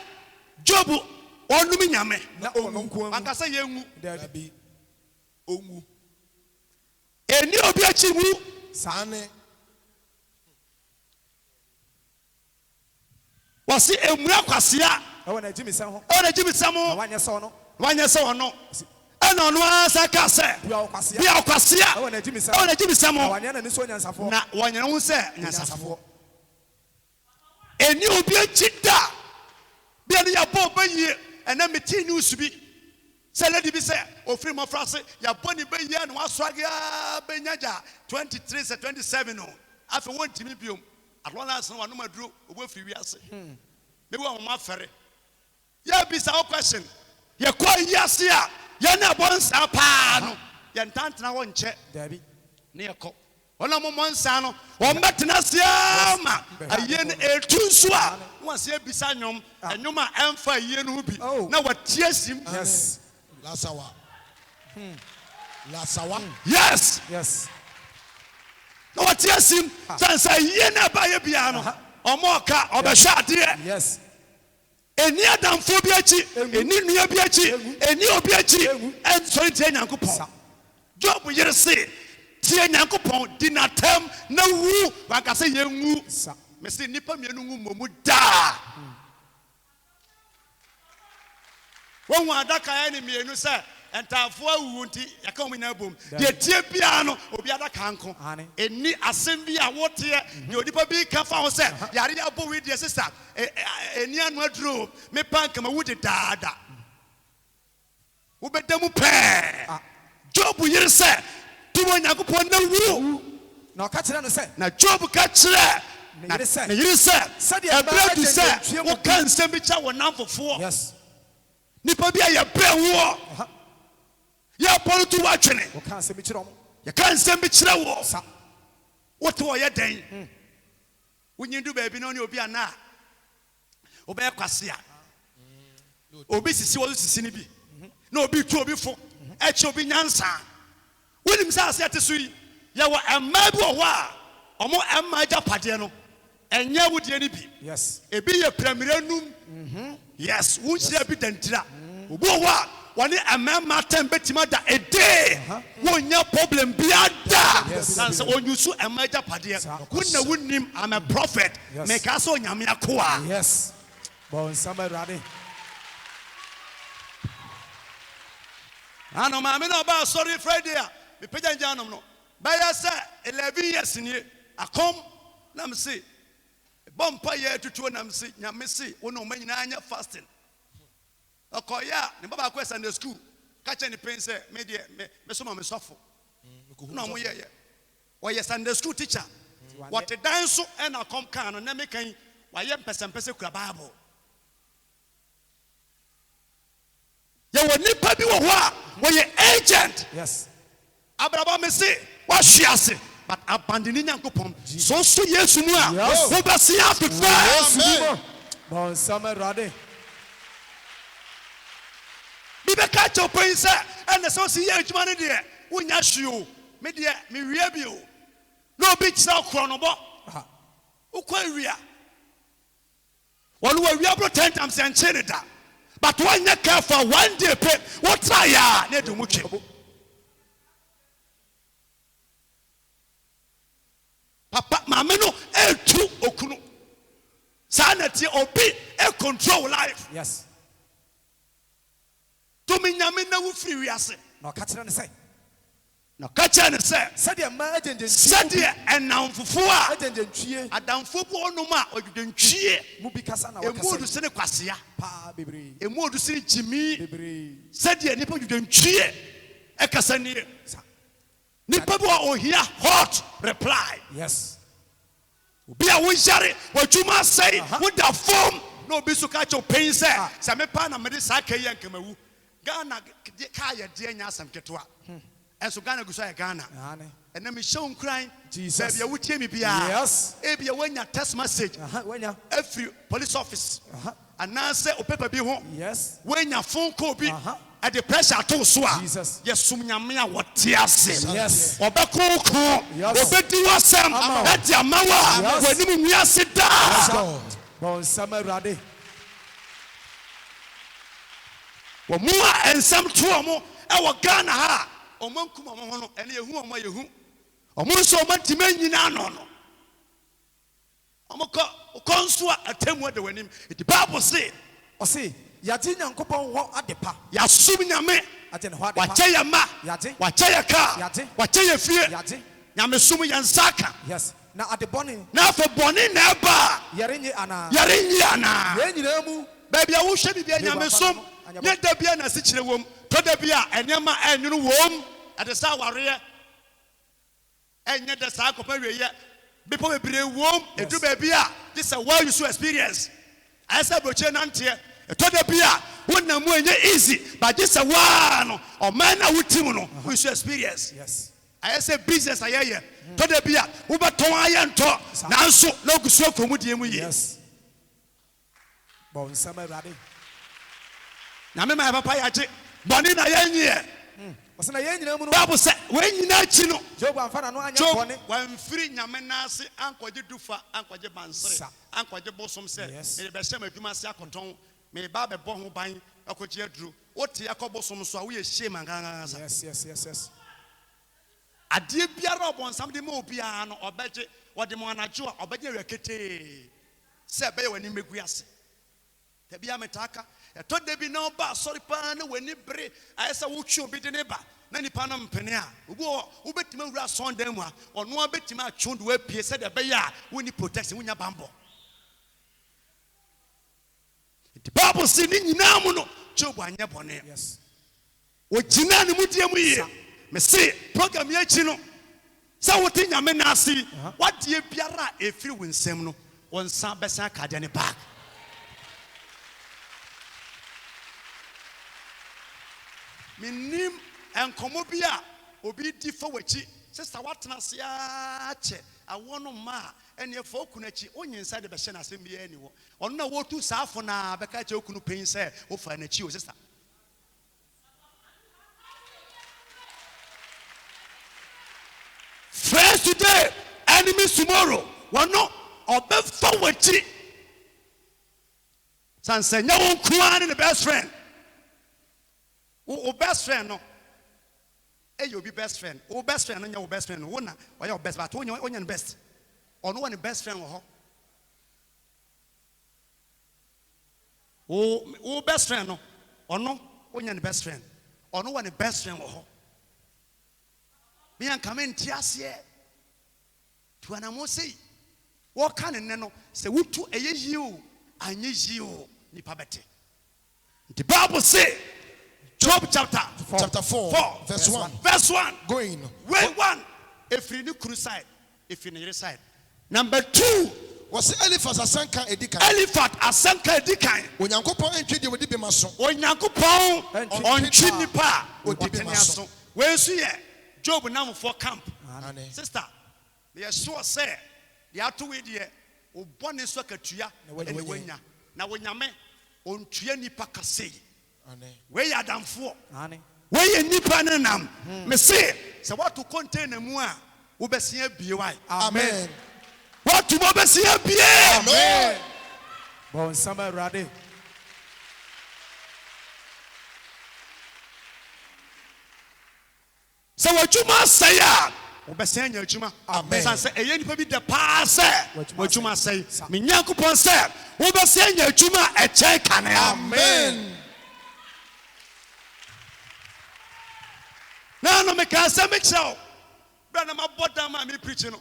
Job ɔnum nyame Na onko. wankasa yɛngu Debbie. Ongu. eni obi akyi wu Sane. wɔsi emura kwasia Ɛwɔ na Jimmy san ho. ɔna gyi mi sɛm Na wanyɛ sɛ ɔno. wanyɛ sɛ ɔno ɛna ɔno asa ka sɛ Bia ɔkwasia. bia kwasia Ɛwɔ na Jimmy san. ɔna gyi mi Na sɛm wanyɛ na ni so nyansafo. na wɔnyɛ ho sɛ nyansafoɔ eni obi akyi da bia ne yɛbɔ ɔbɛyie ɛna meti news bi sɛ lady bi sɛ ofiri mmɔfra se yɛbɔ ne bɛyie na wasɔage bɛnya gya 23 sɛ 27 no afei wɔntimi biom alɔlans no wanom aduro ɔbɔ firi wiase mebi wɔ mama fɛre yɛbisa wo question yɛkɔ yiase a yɛne ɛbɔ nsaa paa no yɛntantena hɔ nkyɛ Debbie. ne yɛkɔ ɔna mmɔ nsaa no ɔmbɛtena aseɛ ma ayie no ɛtu nso a na waseɛ bisa nnwom ɛnwom a ɛmfa ayie no ho bi Oh. na watie sim Yes. Lasawa. Lasawa. yes Yes. na watie sim sane sɛ ayie no ɛbayɛ biara no ɔma ɔka ɔbɛhwɛ adeɛ Yes. ɛni adamfo bi akyi ɛni nnua bi akyi ɛni obi akyi Egu. ɛnsɔre tie nyankopɔn Sa. Job yere se tie nyankopɔn di n'atam na wu wankasa yɛnwu Sa. mesi nipa mmienu nwu mmɔmu daa wɔn adaka yɛ ne mmienu sɛ ntaafoɔ awuwu nti yɛka wɔn nyinaa bom deɛ tie biara no obi adaka nko Ane. ɛni asɛm bi a wɔteɛ deɛ onipa bi ka fa ho sɛ yare abɔ wi deɛ sisa ɛni anu aduro mepa nkama wu de daada wobɛda mu pɛɛ Job yere sɛ tuma nyankopɔn na wu Na ɔka kyerɛ no sɛ. na Job ka kyerɛ Ne yere sɛ. ne yere sɛ Sɛdeɛ ɛberɛ du ɛbɛyɛ sɛ gyegyentua mu woka nsɛm bi kyɛ wɔ nam fofoɔ Yes. nipa bi a yɛbrɛ woɔ yɛbɔ no to woatwene Ɔka asɛm kyerɛ ɔmo. yɛka nsɛm bi kyerɛ wɔ Sa. wote wɔ yɛ dɛn When you do baby, no, you'll be a na. Obey Quasia. Obesity was Sinibi. No be two before. Echobi Nansa. William said to Sui, Yawa and Mabu wa, or more and my Japadiano, and ya would any be. Yes. A be a premierenum. Yes, which there be dentra. Ubowa, one a man Martin Bettimada a day. One your problem be a da. Yes, when you saw a major padia. Wouldn't him, I'm a prophet. Make us on Yamiakua. Yes. Bon, somebody ready. I know, mamma, about sorry, Friday. The Pigeon Janum. By us, 11 years in here. I come, let me see. Bumper year to 2 and I'm see, Yamisi, one of many 9 years fasting. A coya, the Baba question the school. Catch any pain, say, media, me some of me suffer. No more, yeah. Why, yes, and the school teacher. What a dance and I come can and never can. Why, yes, person, Bible. You will never be when your agent. Yes. Abraham may say, what she has said, but abandoning Yankupon. So, yes, you know, over see after fire. Bon, somebody ready. Be the catch of pain, and the associate money there. When you show, media, me review. No big south chronobo. Uquaria. One we are 10 times and Chenita. But when you care for 1 day, pay what's I need to much. Papa, Mamino, L2 Okuno. Sanity or be a control life. Yes. To me, Yamina will free us. No, catch it and say. No, catch it and say. Said the imagine. Said it and now for 4. I didn't cheer. I don't football no more or you didn't cheer. Mubikasana. A mood to send a quasia. Pa, baby. A mood to see Jimmy. Baby. Said the nipple you didn't cheer. A Cassani. Nipple or here hot reply. Yes. Be a wishari. What you must say with the form. No bisukacho pain, sir. Samepana Medisaka Yankamawu. Ghana Kaya Diana Sam Ketua. And so Ghana Gusaya Ghana. And then me show crying. Jesus. Baby, would me be yes. Maybe when you test message. When you every police office. And now say o paper be home. Yes. When your phone call be at the pressure to swa. Jesus. Yes, Sumyamia what tears. Yes. Obeko. Obedi wasem. At your mawa. When you sit down. Bon, summer ready. Well, more and some two more. Our Ghana ha. Omankuma and you who are you. Omonso Mantimani no. Omoko Consua attempt when him. The Bible say, or say, Yatin Coupon walk at the pa. Yasumina me. At what? Wataya ma. Yati. Wataya car. Yati. Wataya fear. Yati. Yamasumi Yansaka. Yes. Now at the bonnie. Now for Bonnie Naba. Yarini Anna. Yarinyana. Yarini. Baby, I will show you the Yamasum. Yet there be an assistant womb. Todabia and Yama and you womb at the South Warrior. And yet the South of Maria. Before we bring womb, and do baby. This is a well you should experience. I said, but you're not here. Todabia wouldn't more easy, but just a one or man I would timono we should experience. Yes. I say business I hear. Todabia, Uber Toyan talk. Now so no so from with you. Yes. Bon, summer ready. Now, my papa, Bonnie, I am here. What's the name? Bible said, when you know, Job and Father, no, Job, when free Yamenasi, Uncle Dufa, Uncle Jaban, Uncle Jabosom said, may the best time of Dumasia Conton, may Baba Bon buying Uncle Jedru, what Yacobosom, so we are shame and yes. A dear Biarab on somebody more piano or better, what the Monajua or better Kete said, when you make us. Tabiametaka. I told there be no bar, sorry, pan when you break. I said, what should be the neighbor? Nanny Panam Penia, who bet me ras on them, or no bet him out, chund web, said a bear when you protect when you're bambo. The Bible said, Namuno, Job and Yapone. Yes. What Jinan Mutiamu, me say, program Yachino. So what thing I may not see, what do you piara if you win Semno on San Bessa Cadani Park? Minim and Komobia will be different. sister watena se ache awono ma ene efo okunachi onye inside be hye na asem bia ani wo ono na wotu saafo na beka che okunu pen se wo fa na chi o sister friends today enemies tomorrow wono obefa wachi sansenya won kuan ne best friend o best friend no you be best friend. Oh, best friend, and your best friend. One, or your best, but on your best. Or no one best friend. Oh, best friend, no. Or no, on your best friend. Or no one best friend. Me and come in tears here. To an amosi. What can and no say, would to a you, I need you, Nipabete. The Bible say, Job chapter 4, verse 1. Verse 1. Going. Way 1. If you need crusade, if you need side. Number 2. Was Eliphaz asanka edikan. Eliphaz asanka edikan. Onyankopon entwe de wodi bema so. Onyankopon ontwe nipa odi bema so. We so ye Job nam for camp. Sister, they are sure say they are to we de obone so akatua ene wanya. Na wonyame ontwe nipa kasei. Where you adamfo where you nipa ne nam me say what to contain mu a wo besia bie why amen what to besia bie amen bon samba rade so wachuma say a wo besia nya achuma amen say eye nipa bi de pa say wachuma say me nyankopon say wo besia nya achuma e che kan amen. No, me can say make sure. Brother, my bottom man me preaching.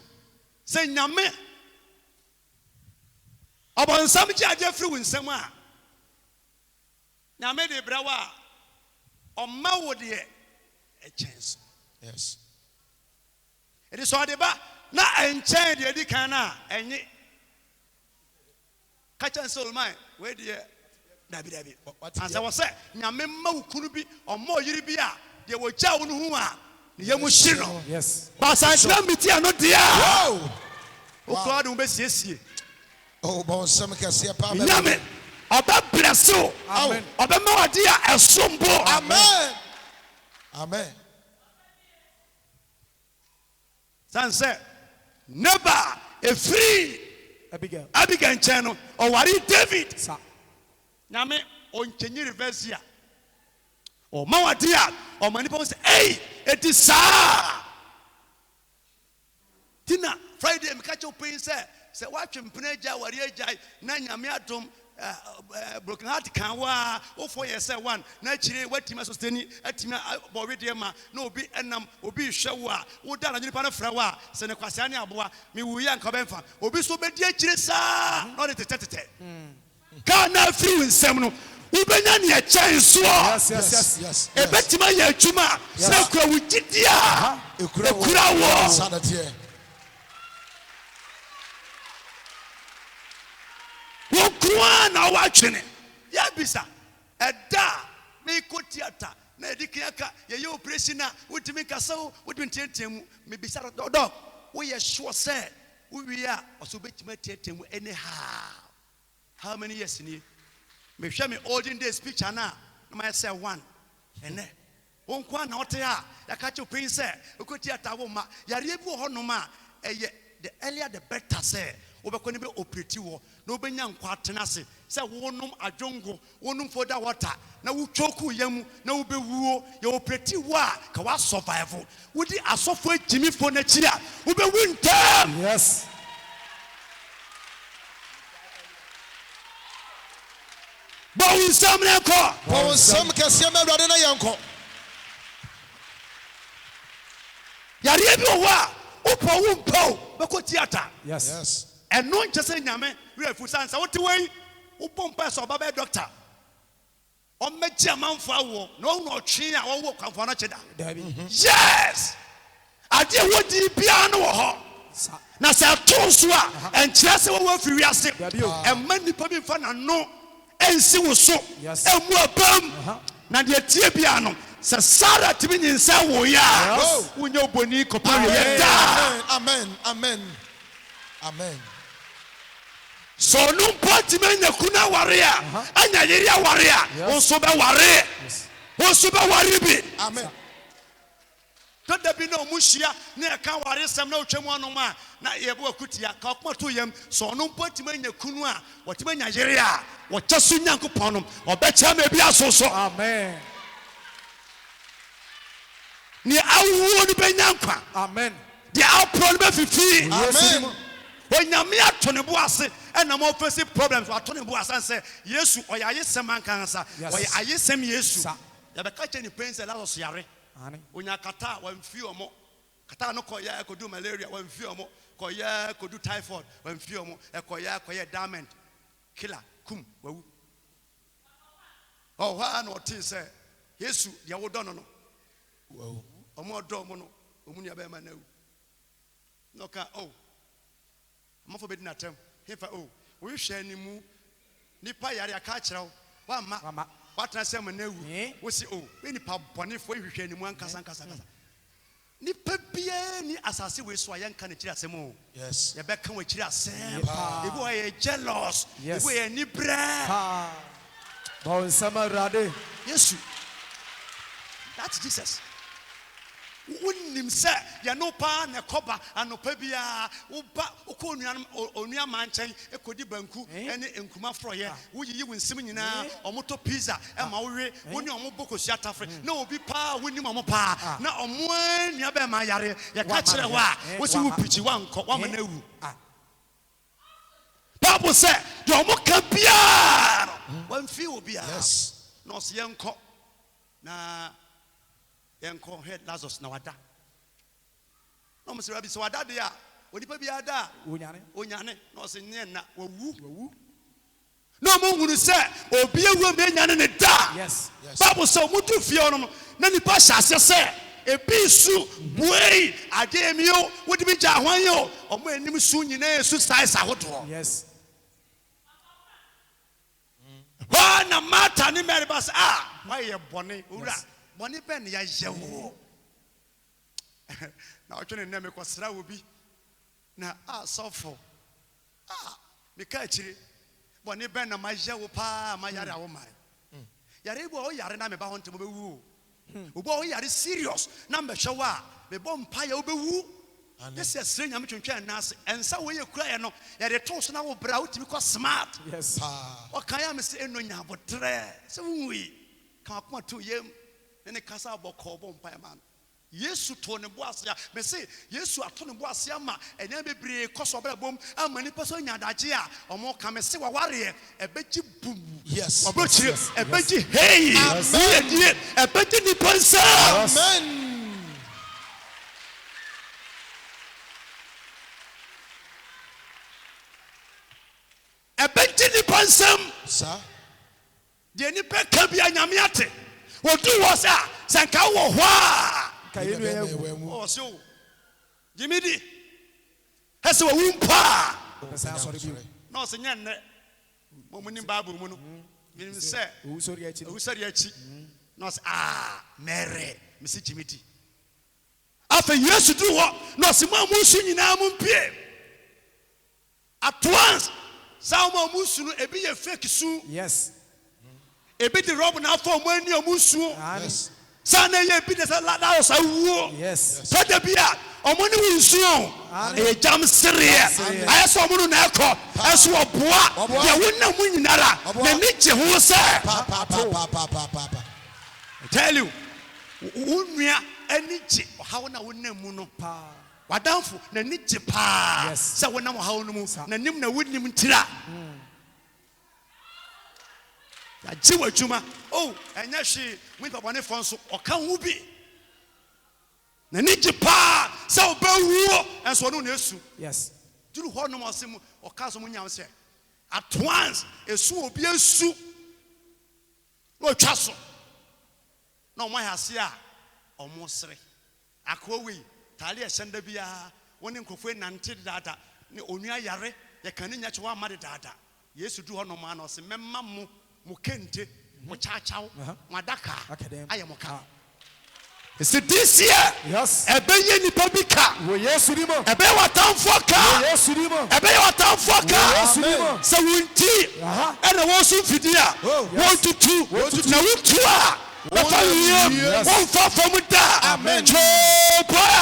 Say nyame. About some judge free in some. Nyame de brawa. O ma wo de a chance. Yes. It is all the ba na enchen de di kana enye. Catch and soul mine. Where the David. And so was say nyame ma wo kunu bi o ma yiri bi a they will tell you yes. But I can't be here, not there. Oh, God, who best yes. Oh, bon, some can see a power. Amen. About bless you. Amen. About my dear, a sumbo. Amen. Amen. Son said, never a free Abigail channel or what is David. Name on Chenny reverse here. Oh, my dear, or many people say, hey, it is sa. Tina, Friday, I catch your pain, sir. Say, watch him, Peneja, Warrior Jai, Nanya Miatum, broken heart can wa, oh, for yes, one, naturally, what he must sustain, at Tina, Boridiama, no be enam, obi showa, who done a new pan of flower, Senequasania Boa, me we young Cobenfa, obi so be dear, not at the tete. Can't now feel in Seminole. Ubenya a chance yes. E betima ya adwuma na kwa wugidia ekura wo sanate wo kwa na wa twene ya bisa eda me ko theater na edikiaka ye ye operation na wutimi kasa wutimi tientiemu me bisa do wo ye sure say wo wi a oso betima tientiemu anyhow. How many years ni me show me olden days picture na my say one ene won kwa na ote a ya ka che pin say okoti atawo ma yare bi ho no ma eye the earlier the better say obekoni be operate wo na obenya nkwa atena se say wonum adwongo wonum foda water na wutwoku yamu na wobewuo ye operate wo a ka wa survive wodi asofo agimifo na chi a wobewu ntam. Yes. Bon, some can see me rather than Yanko. Yare bi wa upo umpo beko theater. Yes. And no just say nyame we afusan sa wote wey upompa so baba doctor. O meji amanfo awo no no twe a wo kwanfo no cheda. Yes. Ade wodi bia no wo ho. Na sa to so a en kire se wo afi wiase. E man nipa bi fa na no ensi wo so emu abam na de tie bia no se Sarah timi nyinsa wo ya wonyo boni kopare da Amen. Amen. Amen. so no poti menya kuna ware a anya yeri a ware a wonso be ware wonso be ware bi Amen. Toda bi no muhia na e ka ware sem na otwam anom a na yebo akutia ka okoma to yam so no poti menya kunu a wote menya yeri a wo kyeso nyankopon nom obecha ma bi asoso Amen. ni awu ni benya nkwa Amen. the outpro be fifi Amen. onyame atone bo ase na mo face problems atone bo ase say Yesu oyaye sem ankansa oyaye sem Yesu ya be ka che ni pain say Lazarus yare onya kata wamfi omo kata no koya ekodu malaria wamfi omo koya ekodu typhoid wamfi omo koya diamond killer kum wawu oh ha no tin say Yesu ya wo do no Wow. omo do mo no omu nia be ma na wu no ka oh I'm for being at him. If we share any mu nipa yari aka kyerɛw wa ma what I say my new we see oh we nipa bɔne fo we hwɛ any mu ankasa nipa bia ni asase we so ayan kan kyerɛ asɛm o Yes. ye bɛka we kyerɛ asɛm if we are jealous if we are ni bra Bon sama rade. Yesu that's Jesus. Unim se ya no pa na koba anopa bia uba uko onua manchen ekodi banku ene enkuma froye wuyiyi wonsim nyina omoto pizza e ma wowe woni omoboko siatafre na obi pa wonim omo pa na omo anua be ma yare ye ka kire wa wo si wo pichi wa nko wa ma na wu Bible say do omo ka bia wan fi obi a no se yenko na yenko head Lazarus na wada no mse rabi so wada de a onipa bi ada onyane no se nye na wawu no mo hunu se obi ewu me nyane ne da Bible say mutu fie no na nipa hyase se ebi su buei ademio wodi bi ja hwan yo omo anim su nyina su size ahodo wa na mata ni Mary bas why ye bone owura bone ben ya yewo na otwene na me kwasra obi na sofo me ka chiri bone ben na ma yewo pa ma yare awo mai yare bo o yare na me ba ho ntem obewu obo o yare serious na me hwewa me bo mpa ya obewu this is strange am twentwa na ase ensa wo ye kura ye no yare to so na wo bra utimi ko smart o kan ya me se eno nya botre se wunwi kan akoma to yem ne kasa aboko bo mpa ma Yesu to ne bo ase ya me se Yesu ato ne bo ase ama enya bebre koso bra bom ama ni person nya daje a omo ka me se wa ware ebeji bum obochire ebeji hey ebeji ni pansa Amen. ebeji ni pansam Sir. de ni pe ka bia nyame ate wodu wo sa sanka wo ho a o so jimidi hese wo wumpa no se nya ne mo muni bible mu no nim se Usori achi no se mere misi jimidi afa Yesu du ho no se mo amusu nyina mo mpie at once some musu no ebi ye fake su ebi di rob na for mo ani omusu sana ye bi de la so wuo so de bia omo ni wunsu e jam serie aye so omo no na ekọ eso oboa ye wonna mu nyinara na ni je ho se tell you unua ani je hawo na wonna mu no wadamfo na ni je pa se wonna mo hawo no mu na nim na wonnim ntira ya jiwa juma enya hwe mu papa ne fon so oka hu bi na ni je pa se obawuo enso no na esu duru ho no mo asem oka so mo nyam se at once esu obi esu no twa so na mo hase a omo sere akowi tali esenda bia woni nkofo nante dada ne onua yare ye kan nya chewa amade dada Yesu du ho no ma na o se memma mo kente mo chachaw mo adaka Akadem. ayemoka is this year Yes. ebenye nipa bi ka Wo Yesu di mo. ebe watamfo ka Yesu di mo. ebe watamfo ka Yesu di mo. sɛ wonti Aha. ɛna wɔn so mfidi a wɔn tutu na wotu a wɔfa wiem wɔmfa fam da Amen. joboa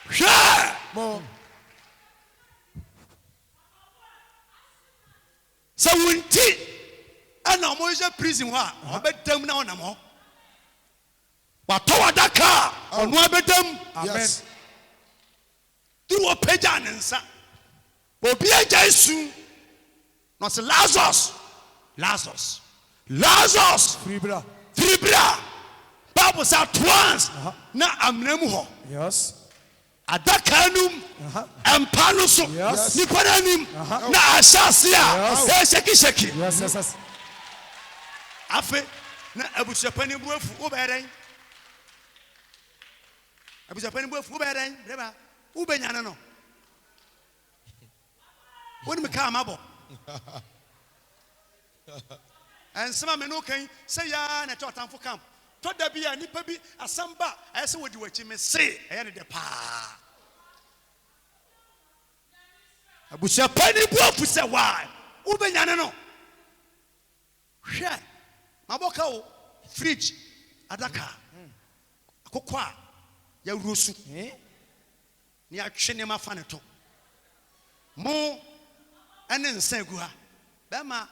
hwɛ Mo. sɛ wonti ɛna ɔmo hyɛ prison hɔ a ɔbɛdam na ɔnam hɔ watɔ wadaka a ɔno abɛdam Amen. Yes. duru ɔpagya ne nsa obi agya esu na ɔsɛ Lazarus Free bra. firibira Bible sɛ at once na amena mu hɔ Yes. adaka num mpa no so Yes. nipa no anim na ahyɛ ase a Yes. ɛhyɛkihyɛki Yes, yes, yes. afe na abusuapani bu afu wobɛyɛ dɛn abusuapani bu afu wobɛyɛ dɛn brɛba wobɛnya no no wonim kaa mabɔ ɛnsɛm a me no kan sɛ yaa na ɛkyɛ ɔtamfo camp tɔda bi a nipa bi asɛm ba ɛyɛ sɛ wɔdi w'akyi me se ɛyɛ ne dɛ paa abusuapani bu afu sɛ waa wobɛnya no no hwɛ mabɔka wo fridge adaka akokɔ a yɛwuro su Eh? ne atwe nneɛma fa ne to mo ɛne nsa egu ha bɛrima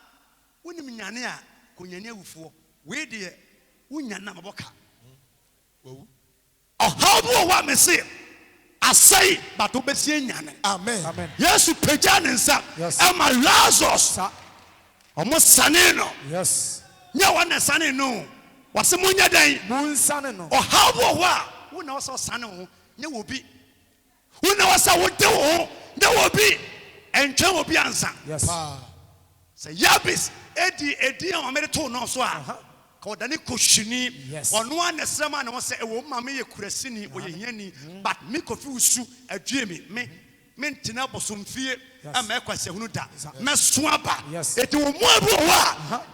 wonim nyane a konyane awufoɔ wei deɛ wonya na mabɔka ɔhaw bi wɔ hɔ a mese asɛe bato bɛsie nyane Amen. Amen. yesu pagya ne nsa Yes. ɛma Lazarus Sa. ɔmo sane no Yes. nyɛ wɔn na sane no wɔse mo nyɛ dɛn Munsane no. ɔhaw bi wɔ hɔ a wona wɔ sɛ ɔsane wo ho nyɛ wɔ bi wona wɔ sɛ wode wo ho nyɛ wɔ bi ɛntwɛn wɔ bi ansa Yes. sɛ Yabes edi a ɔmɛde too no so a ka ɔdane kɔhwini Yes. ɔno a na srɛm a na wɔ sɛ ɛwɔ ma meyɛ kurasini ɔyɛ hiani but me kɔfi wo su adue me mentena bosomfie Yes. ama ɛkɔ asɛhunu da mɛso aba Yes. ɛti wo mmoa bi wɔ hɔ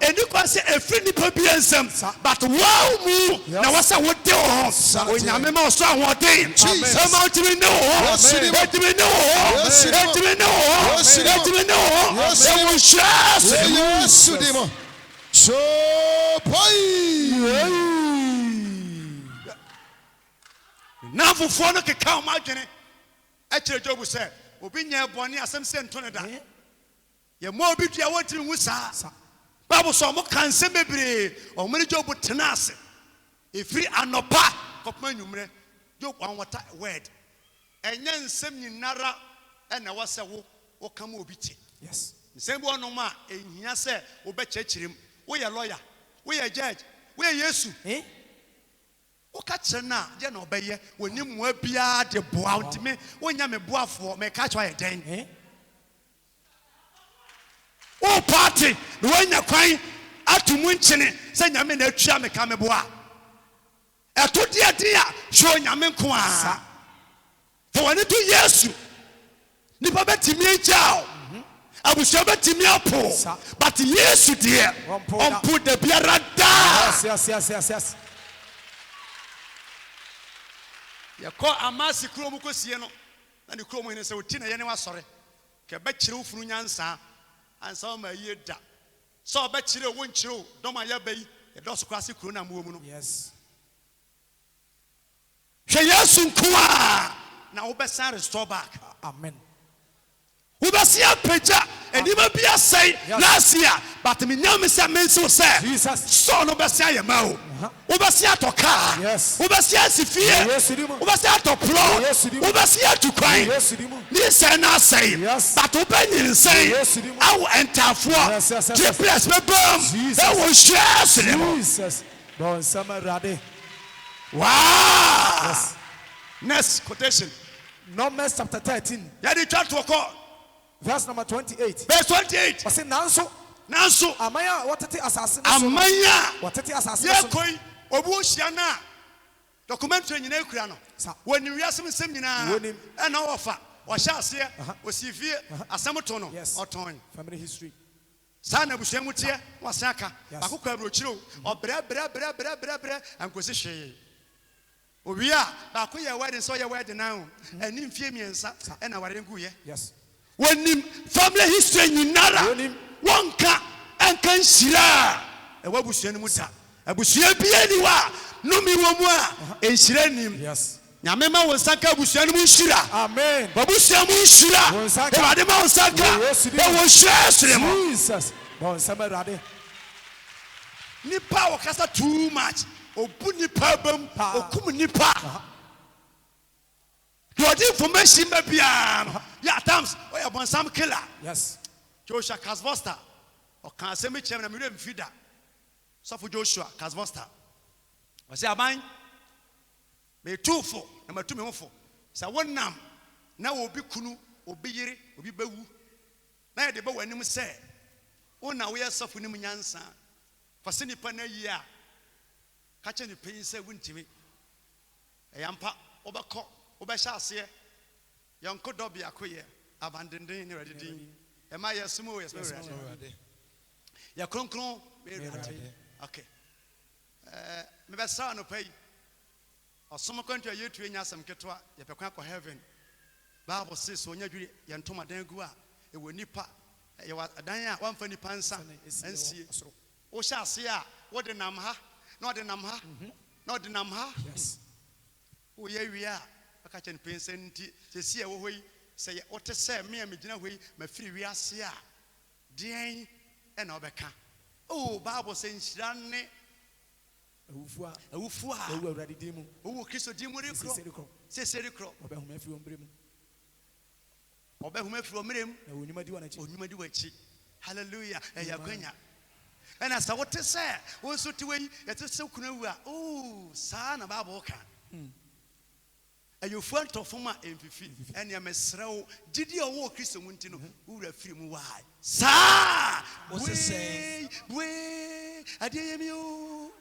a ɛni kwan sɛ ɛfiri nnipa bi nsɛm but wow mu Yes. na wɔ sɛ wode wo ho onyame ma wo so ahoɔden Jesus. sɛ ma wotumi ne wo ho Yes, Lord. ɛtumi ne wo ho Yes, Lord. ɛtumi ne wo ho Yes, Lord. ɛtumi ne wo ho Yes, sɛ wo nhyira so Yesu di mo. Joboy. na fofoɔ no keka wɔn adwene ɛkyerɛ Job sɛ obi nyɛ bɔne asɛm sɛ nto ne da yɛmma obi dua wɔntimi hu saa Bible sɛ ɔmo ka nsɛm bebree ɔmo ne Job tena ase ɛfiri anɔpa kɔpema anwummerɛ Job anwɔta word ɛnyɛ nsɛm nyinara ɛna ɛwɔ sɛ woka ma obi te Yes. nsɛm bi wɔnom a ɛhia sɛ wobɛkyerɛkyerɛ mu woyɛ lawyer woyɛ judge woyɛ Yesu Eh? woka kyerɛ no a deɛ na ɔbɛyɛ wɔni mmoa biara de boa wo ntimi wonya me boafoɔ mɛka kyerɛ ɔyɛ dɛn Eh? wo party na woanya kwan ato mu nkyene sɛ nyame na atua meka me boa ɛto deɛ den a hwɛ onyame nko a fa wɔne to Yesu nipa bɛtumi agya wo abusua bɛtumi apo Sa. but Yesu deɛ Ɔmpo da. ɔmpo da biara daa Yes, yes, yes, yes, yes. yɛkɔ Amasi kurom kɔsie no na ne kurom hene sɛ woti na yɛne wasɔre ka ɛbɛkyerɛ wo funu nyansaa ansa wo ma yie da sɛ ɔbɛkyerɛ wo nkyerɛ wo dɔm a yɛba yi yɛdɔso kora se kuro no a mowɔ mu no Yes. hwɛ Yesu nko a na wobɛsan restore back Amen. wobɛsi apagya anima bi asɛe last year but menyam sɛ mensew sɛ Jesus. sɔɔ no wobɛsi ayɛ ma wo wobɛsi atɔ kaa Yes. wobɛsi asi fie Yes, di mo. wobɛsi atɔ plɔ Yes, di mo. wobɛsi atu kwan Yes, di mo. ne sɛ no asɛe Yes. but wobɛnyinsɛn Yes, di mo. awo ɛntafoɔ Yes, yes, yes, yes. triplets bɛbam Jesus. ɛwɔ nhyira sene mu Jesus. Bonsam Awurade. wow Yes. next quotation Numbers chapter 13, yɛde twa toɔ kɔ verse number 28. verse 28 Ɔse nanso nanso aman a wɔtete asase no so no, aman a wɔtete asase no so no, yɛkɔ yi obi hyia no a documentary nyinaa kura no Sa. wɔnim wiasɛm nsɛm nyinaa Wɔnim. ɛna wɔfa ɔhyɛ aseɛ osi fie asɛm to no Yes. ɔtɔn Family history. saa na abusua mu teɛ wasan aka Yes. baako kɔ aburokyire o ɔbrɛ ankosi hwee owie a baako yɛ wedding sɛ ɔyɛ wedding na o ɛni mfie mmiɛnsa ɛna ware nguyɛ Yes. wɔnim family history nyinara Wɔnim. wɔnka ɛnka nhyira a ɛwɔ abusua no mu da abusua bia ni wa nomi wɔ mu a nhyira nim Yes. nyame ma wo nsa ka abusua no mu nhyira Amen. babusua mu nhyira Wo nsa ka. Awurade ma wo nsa ka Wo Yesu din. ɛwɔ nhyira sere mu Jesus. Bon, some rade. nipa a wɔkasa too much obu nipa bam okum nipa deɛ ɔde information ba biara no yɛ at times ɔyɛ bɔnsam killer Yes. Joshua Kasvosta ɔka asɛm kyerɛ me na merɛ mfi da sɔfo Joshua Kasvosta ɔsɛ aban metufo na matu me ho fo sɛ wonam na obi kunu obi yere obi bɛwu na yɛde bɛ w'anim sɛ wona woyɛ sɔfo no mu nyansa fa sɛ nipa no ayi a ka kyɛ nipa yi sɛ wontimi ɛyɛ mpa wobɛkɔ wobɛhyɛ aseɛ yɛnkɔ dɔ biako yɛ abandenden ne Awurade din ɛma yɛsom o yɛsom Awurade yɛ kronkron Awurade okay mebɛsra anɔpa yi ɔsom kwantu a yɛtue nya asɛm ketewa yɛpɛ kwan akɔ heaven Bible says so nya dwiri yɛntomadan gu a ɛwɔ nipa yɛwɔ adan a wamfa nipa nsa ansie wohyɛ ase a wode nam ha na ɔde nam ha na ɔde nam ha Yes. woyɛ wie a aka kyɛ nipa nsa nti sɛsi a ɛwɔ hɔ yi sɛ wote sɛ me a megyina hɔ yi mafiri wiase a deɛn ɛna wobɛka Bible sɛ nhyira ne Awufua. awufo a Awu awurade din mu. owó Kristo din mu rekorɔ sese rekorɔ Ɔbɛhoma afiri wɔn bere mu. ɔbɛhoma afiri ɔmmerɛ mu Na wɔn di wɔn akyi. onyuma di w'akyi hallelujah ɛyɛ akwanya ɛna sɛ wote sɛ wo nso te wei yɛte sɛ kunu awu a saa na Bible ka ɛyɛfua ntɔfom a ɛmfifi ɛnea mesrɛ wo gyidi a ɔwɔ Kristo mu nti no wowura firi mu wae saa Wo se sɛ. wei adeɛ yɛ mi o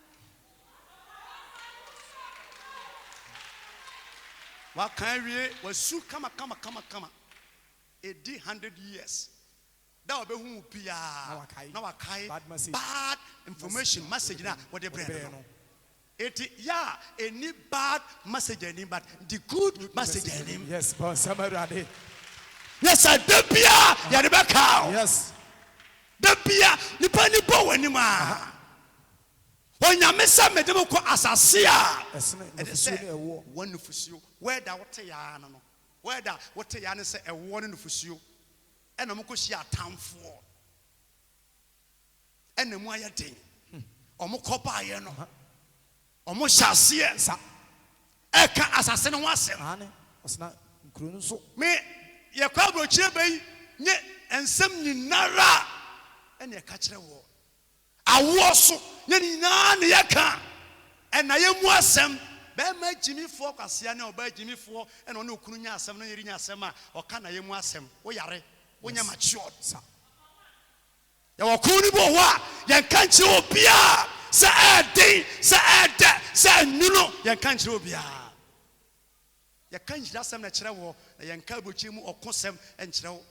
waka awie wasu kama ɛdi 100 years da wɔbɛhu piaa na wakae Bad message. bad information message na wɔde brɛ Brɛ no no. Eti ya any bad message any but the good message any. Yes. Bon, some rade. Yes, I debia ya de beka. Yes. Debia nipa ni bo wani ma. Onyame sa me de ko asase a. Ɛsene Ɛde nufusuo sɛ ne ɛwɔ. wɔn nufusuo. Where da wote ya no no. Where da wote ya ne sɛ ɛwɔ ne nufusuo. Ɛna mo ko hyia atamfoɔ. Ɛna mu ayɛ den. Ɔmo kɔpa ayɛ no. Ɔmo hyɛ aseɛ ɛka asase no ho asɛm Ane. Ɔsena nkuro no nso. me yɛkɔ aburokyire bɛyi nye nsɛm nyinara ɛna ɛka kyerɛ wɔ awoɔ so nye nyinaa ne yɛka ɛna yɛmu asɛm bɛrima gyimifoɔ kwaseɛ ne ɔbaa gyimifoɔ ɛna ɔne okunu nya asɛm na yɛri nya asɛm a ɔka na yɛmu asɛm woyare wonya matured yɛwɔ kunu ne bi wɔ hɔ a yɛnka nkyerɛ wɔ biaa sɛ ɛden sɛ ɛdɛ sɛ ɛnuno yɛnka nkyerɛ wɔ biaa yɛka nhyira asɛm na kyerɛ wɔ na yɛnka aburokyire mu ɔko sɛm nkyerɛ wo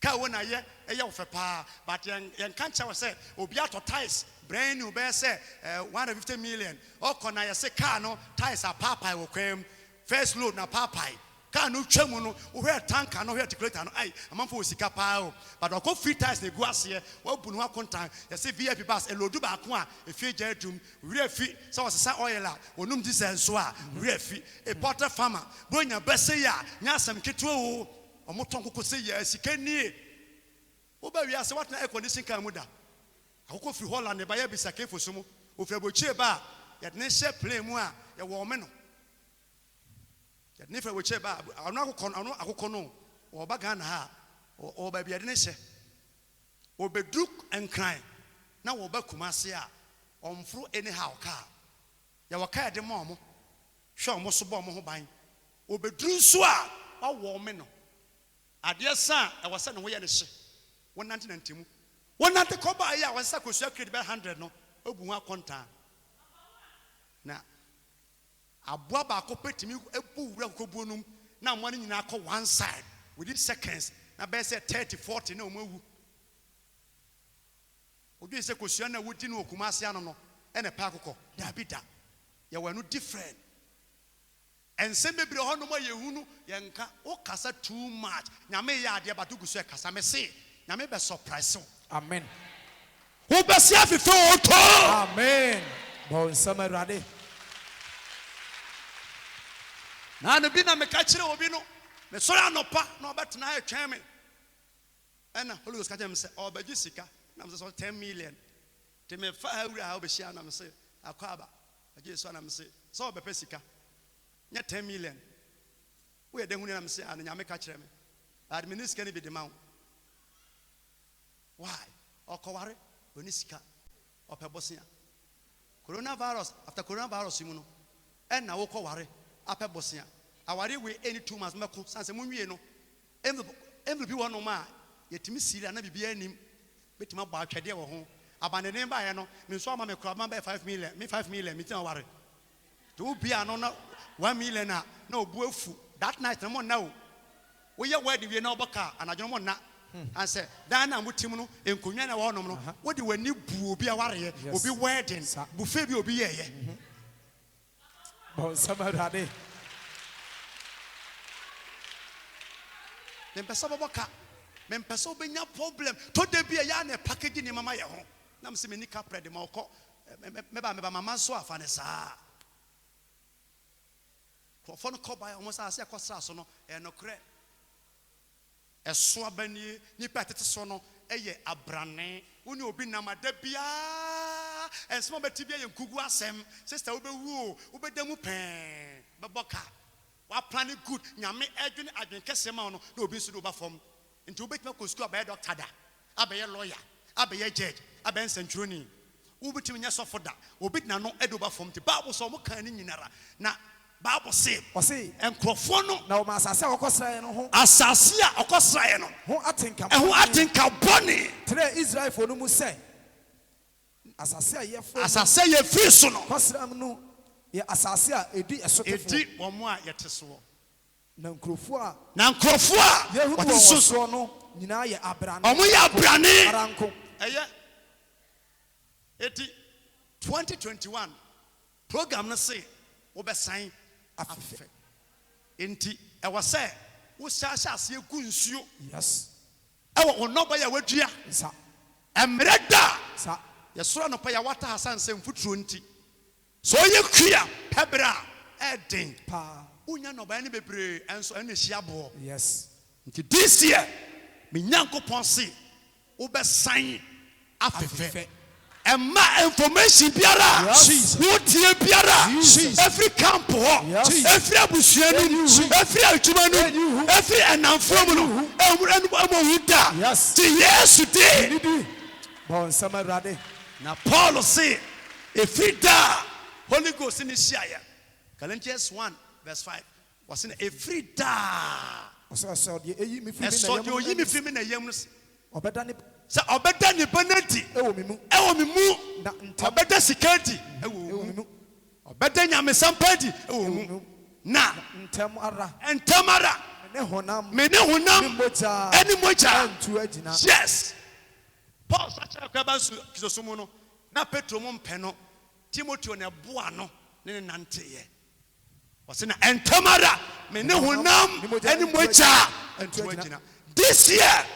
ka wo na yɛ ɛyɛ wo fɛ paa but yɛnka nkyerɛ wɔ sɛ obi atɔ tiles brand new bɛyɛ sɛ 150 million ɔkɔ na yɛse car no tiles apaapae wɔ kwan mu first load na paapae car no twa mu no wohwɛ tanker no wohwɛ articulator no ai amanfo wɔ sika paa o but ɔkɔ free tiles na egu aseɛ wabu no akontan yɛse VIP bus ɛlodu baako a efie gya adum wura fi sɛ wɔsesa oil a onum di sɛ nso a wura fi a potter farmer bronya bɛsɛ yi a nya asɛm ketewa o ɔmo tɔn koko sɛ yɛ sika nie woba wi ase watena air condition car mu da akoko firi Holland ne ba yɛ bisa kefo so mu ofiri abokyie ba yɛde ne hyɛ plane mu a yɛwɔ ɔme no yɛde ne firi abokyie ba ɔno akokɔ no ɔba Ghana ha ɔba bi yɛde ne hyɛ ɔbɛduru nkran na wɔba Kumase a ɔmforo anyhow car yɛwɔ car yɛde ma ɔmo hwɛ ɔmo so bɔ ɔmo ho ban ɔbɛduru nso a ɔwɔ ɔme no adeɛ sa ɛwɔ sɛ ne ho yɛ ne hye wɔnante nantimu wɔnante kɔba yi a wɔsɛ kosua kredi bɛ 100 no obu ho akonta na aboa baako petimi ebu wura kokobuo num Now money in one side within seconds. Now best say 30, 40 no more. Obi say Kosiana would no Kumasiano no and a Paco. Dabida. You were no different. And send me on no more you yanka o casa too much. Name ya dear Batuku say Casame say. Name be surprise. Amen. Who best have before? Amen. Bon samarade. Na no bi na me ka kire obi no me sori anopa na obetena e twem me ena Holy Ghost ka tell me say obagi sika na me say 10 million te me fa awura ha obehia na me say akwaba agi so na me say so obepe sika nya 10 million we de hunu na me say ana nya me ka kire me administrator ni bi de ma why okoware oni sika opebosia coronavirus after coronavirus mu no ena wo koware apẹ bosia awari we any 2 months meko sanse munwie no MVP one no ma yetimi siri na bibia anim betima gba atwede wo ho abanene ba ye no me so ama me kura ma be 5 million me 5 million me tin awari to bia no na 1 million na obu afu that night no na o wo ye wedding we na oboka anadwo mo na and say dan na mutim no enkonwa na wo no no wo de wani bu obi aware obi wedding buffet bi obi ye Bon samarade. Mempesa boboka. Mempesa obenya problem. To de bia ya na package ni mama ye ho. Na mse me nika bread ma okọ. Meba mama so afane saa. Krofo no kọ ba almost ase akọsra so no no kre. Eso abani ni patete so no eye abrane. Woni obi na mada bia. And small betibia yen kugu asem sister obewu obedemu pen beboka wa plan good nyame adwene adwen kese ma no na obi so do ba fom nti obetima ko school abaye doctor da abaye lawyer abaye judge abaye centuroni obetimi nya sofo da obi na no edo ba fom ti bible so mo kan ni nyinara na bible say o say enkrofo no na o ma asase okosra no ho asase a okosra no ho atenka boni tre Israel fo no mu say asase ye free so no kosram no ye asase a edi esotefo edi omo a yeteso na nkrofo a wate so no nyina ye abrane omo ye abrane aranko eye eti 2021 program no say wo be sign afife enti e was say wo sha ase egu nsuo yes e wo no ba ya wadua sa emreda sa yesoro no pa ya wata hasan se mfuturo nti so ye kua pebra eden pa unya no ba ne bebre enso ene hia bo yes nti this year me nyankopon se wo be sign afefe emma information biara wo tie biara every camp ho every abusuanu every adwumanu every enamfo no emu huda ti yesu de bon samarade na Paul say if he da Holy Ghost in the Shia Galatians 1 verse 5 was in a free da so de eyi mi fi mi na yam no obedani sa obedani penalty e wo mi mu na obeda sikati e wo mi mu obeda nyame sampadi e wo mu na ntamara me ne honam eni moja yes Paul such a kabansu kisosumu no na Petro mo mpe no Timothy ne boa no ne nante ye wose na entamara me ne honam eni moja entuagina this year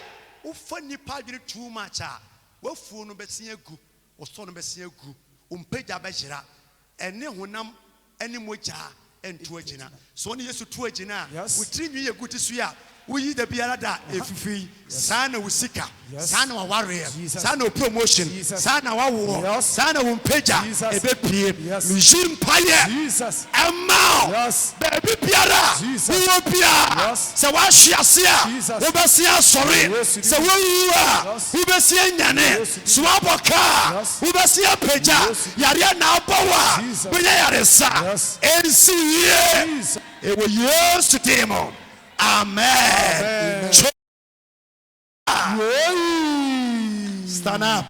ufa nipa dwene too much a wafuo no besia gu woso no besia gu umpeja bejira ene honam eni moja entuagina so ne Yesu tuagina wotiri nwi ye guti so ya we the biara da efifi sana usika sana wa warrior sana promotion sana wa war sana umpeja ebepie mjim paye emma baby biara wo bia se wa hwiase wo besia sori se wo wuwa wo besia nyane so aboka wo besia peja yare na abowa benya yare sa ensiye e wo yesu demo. Amen. Stand up.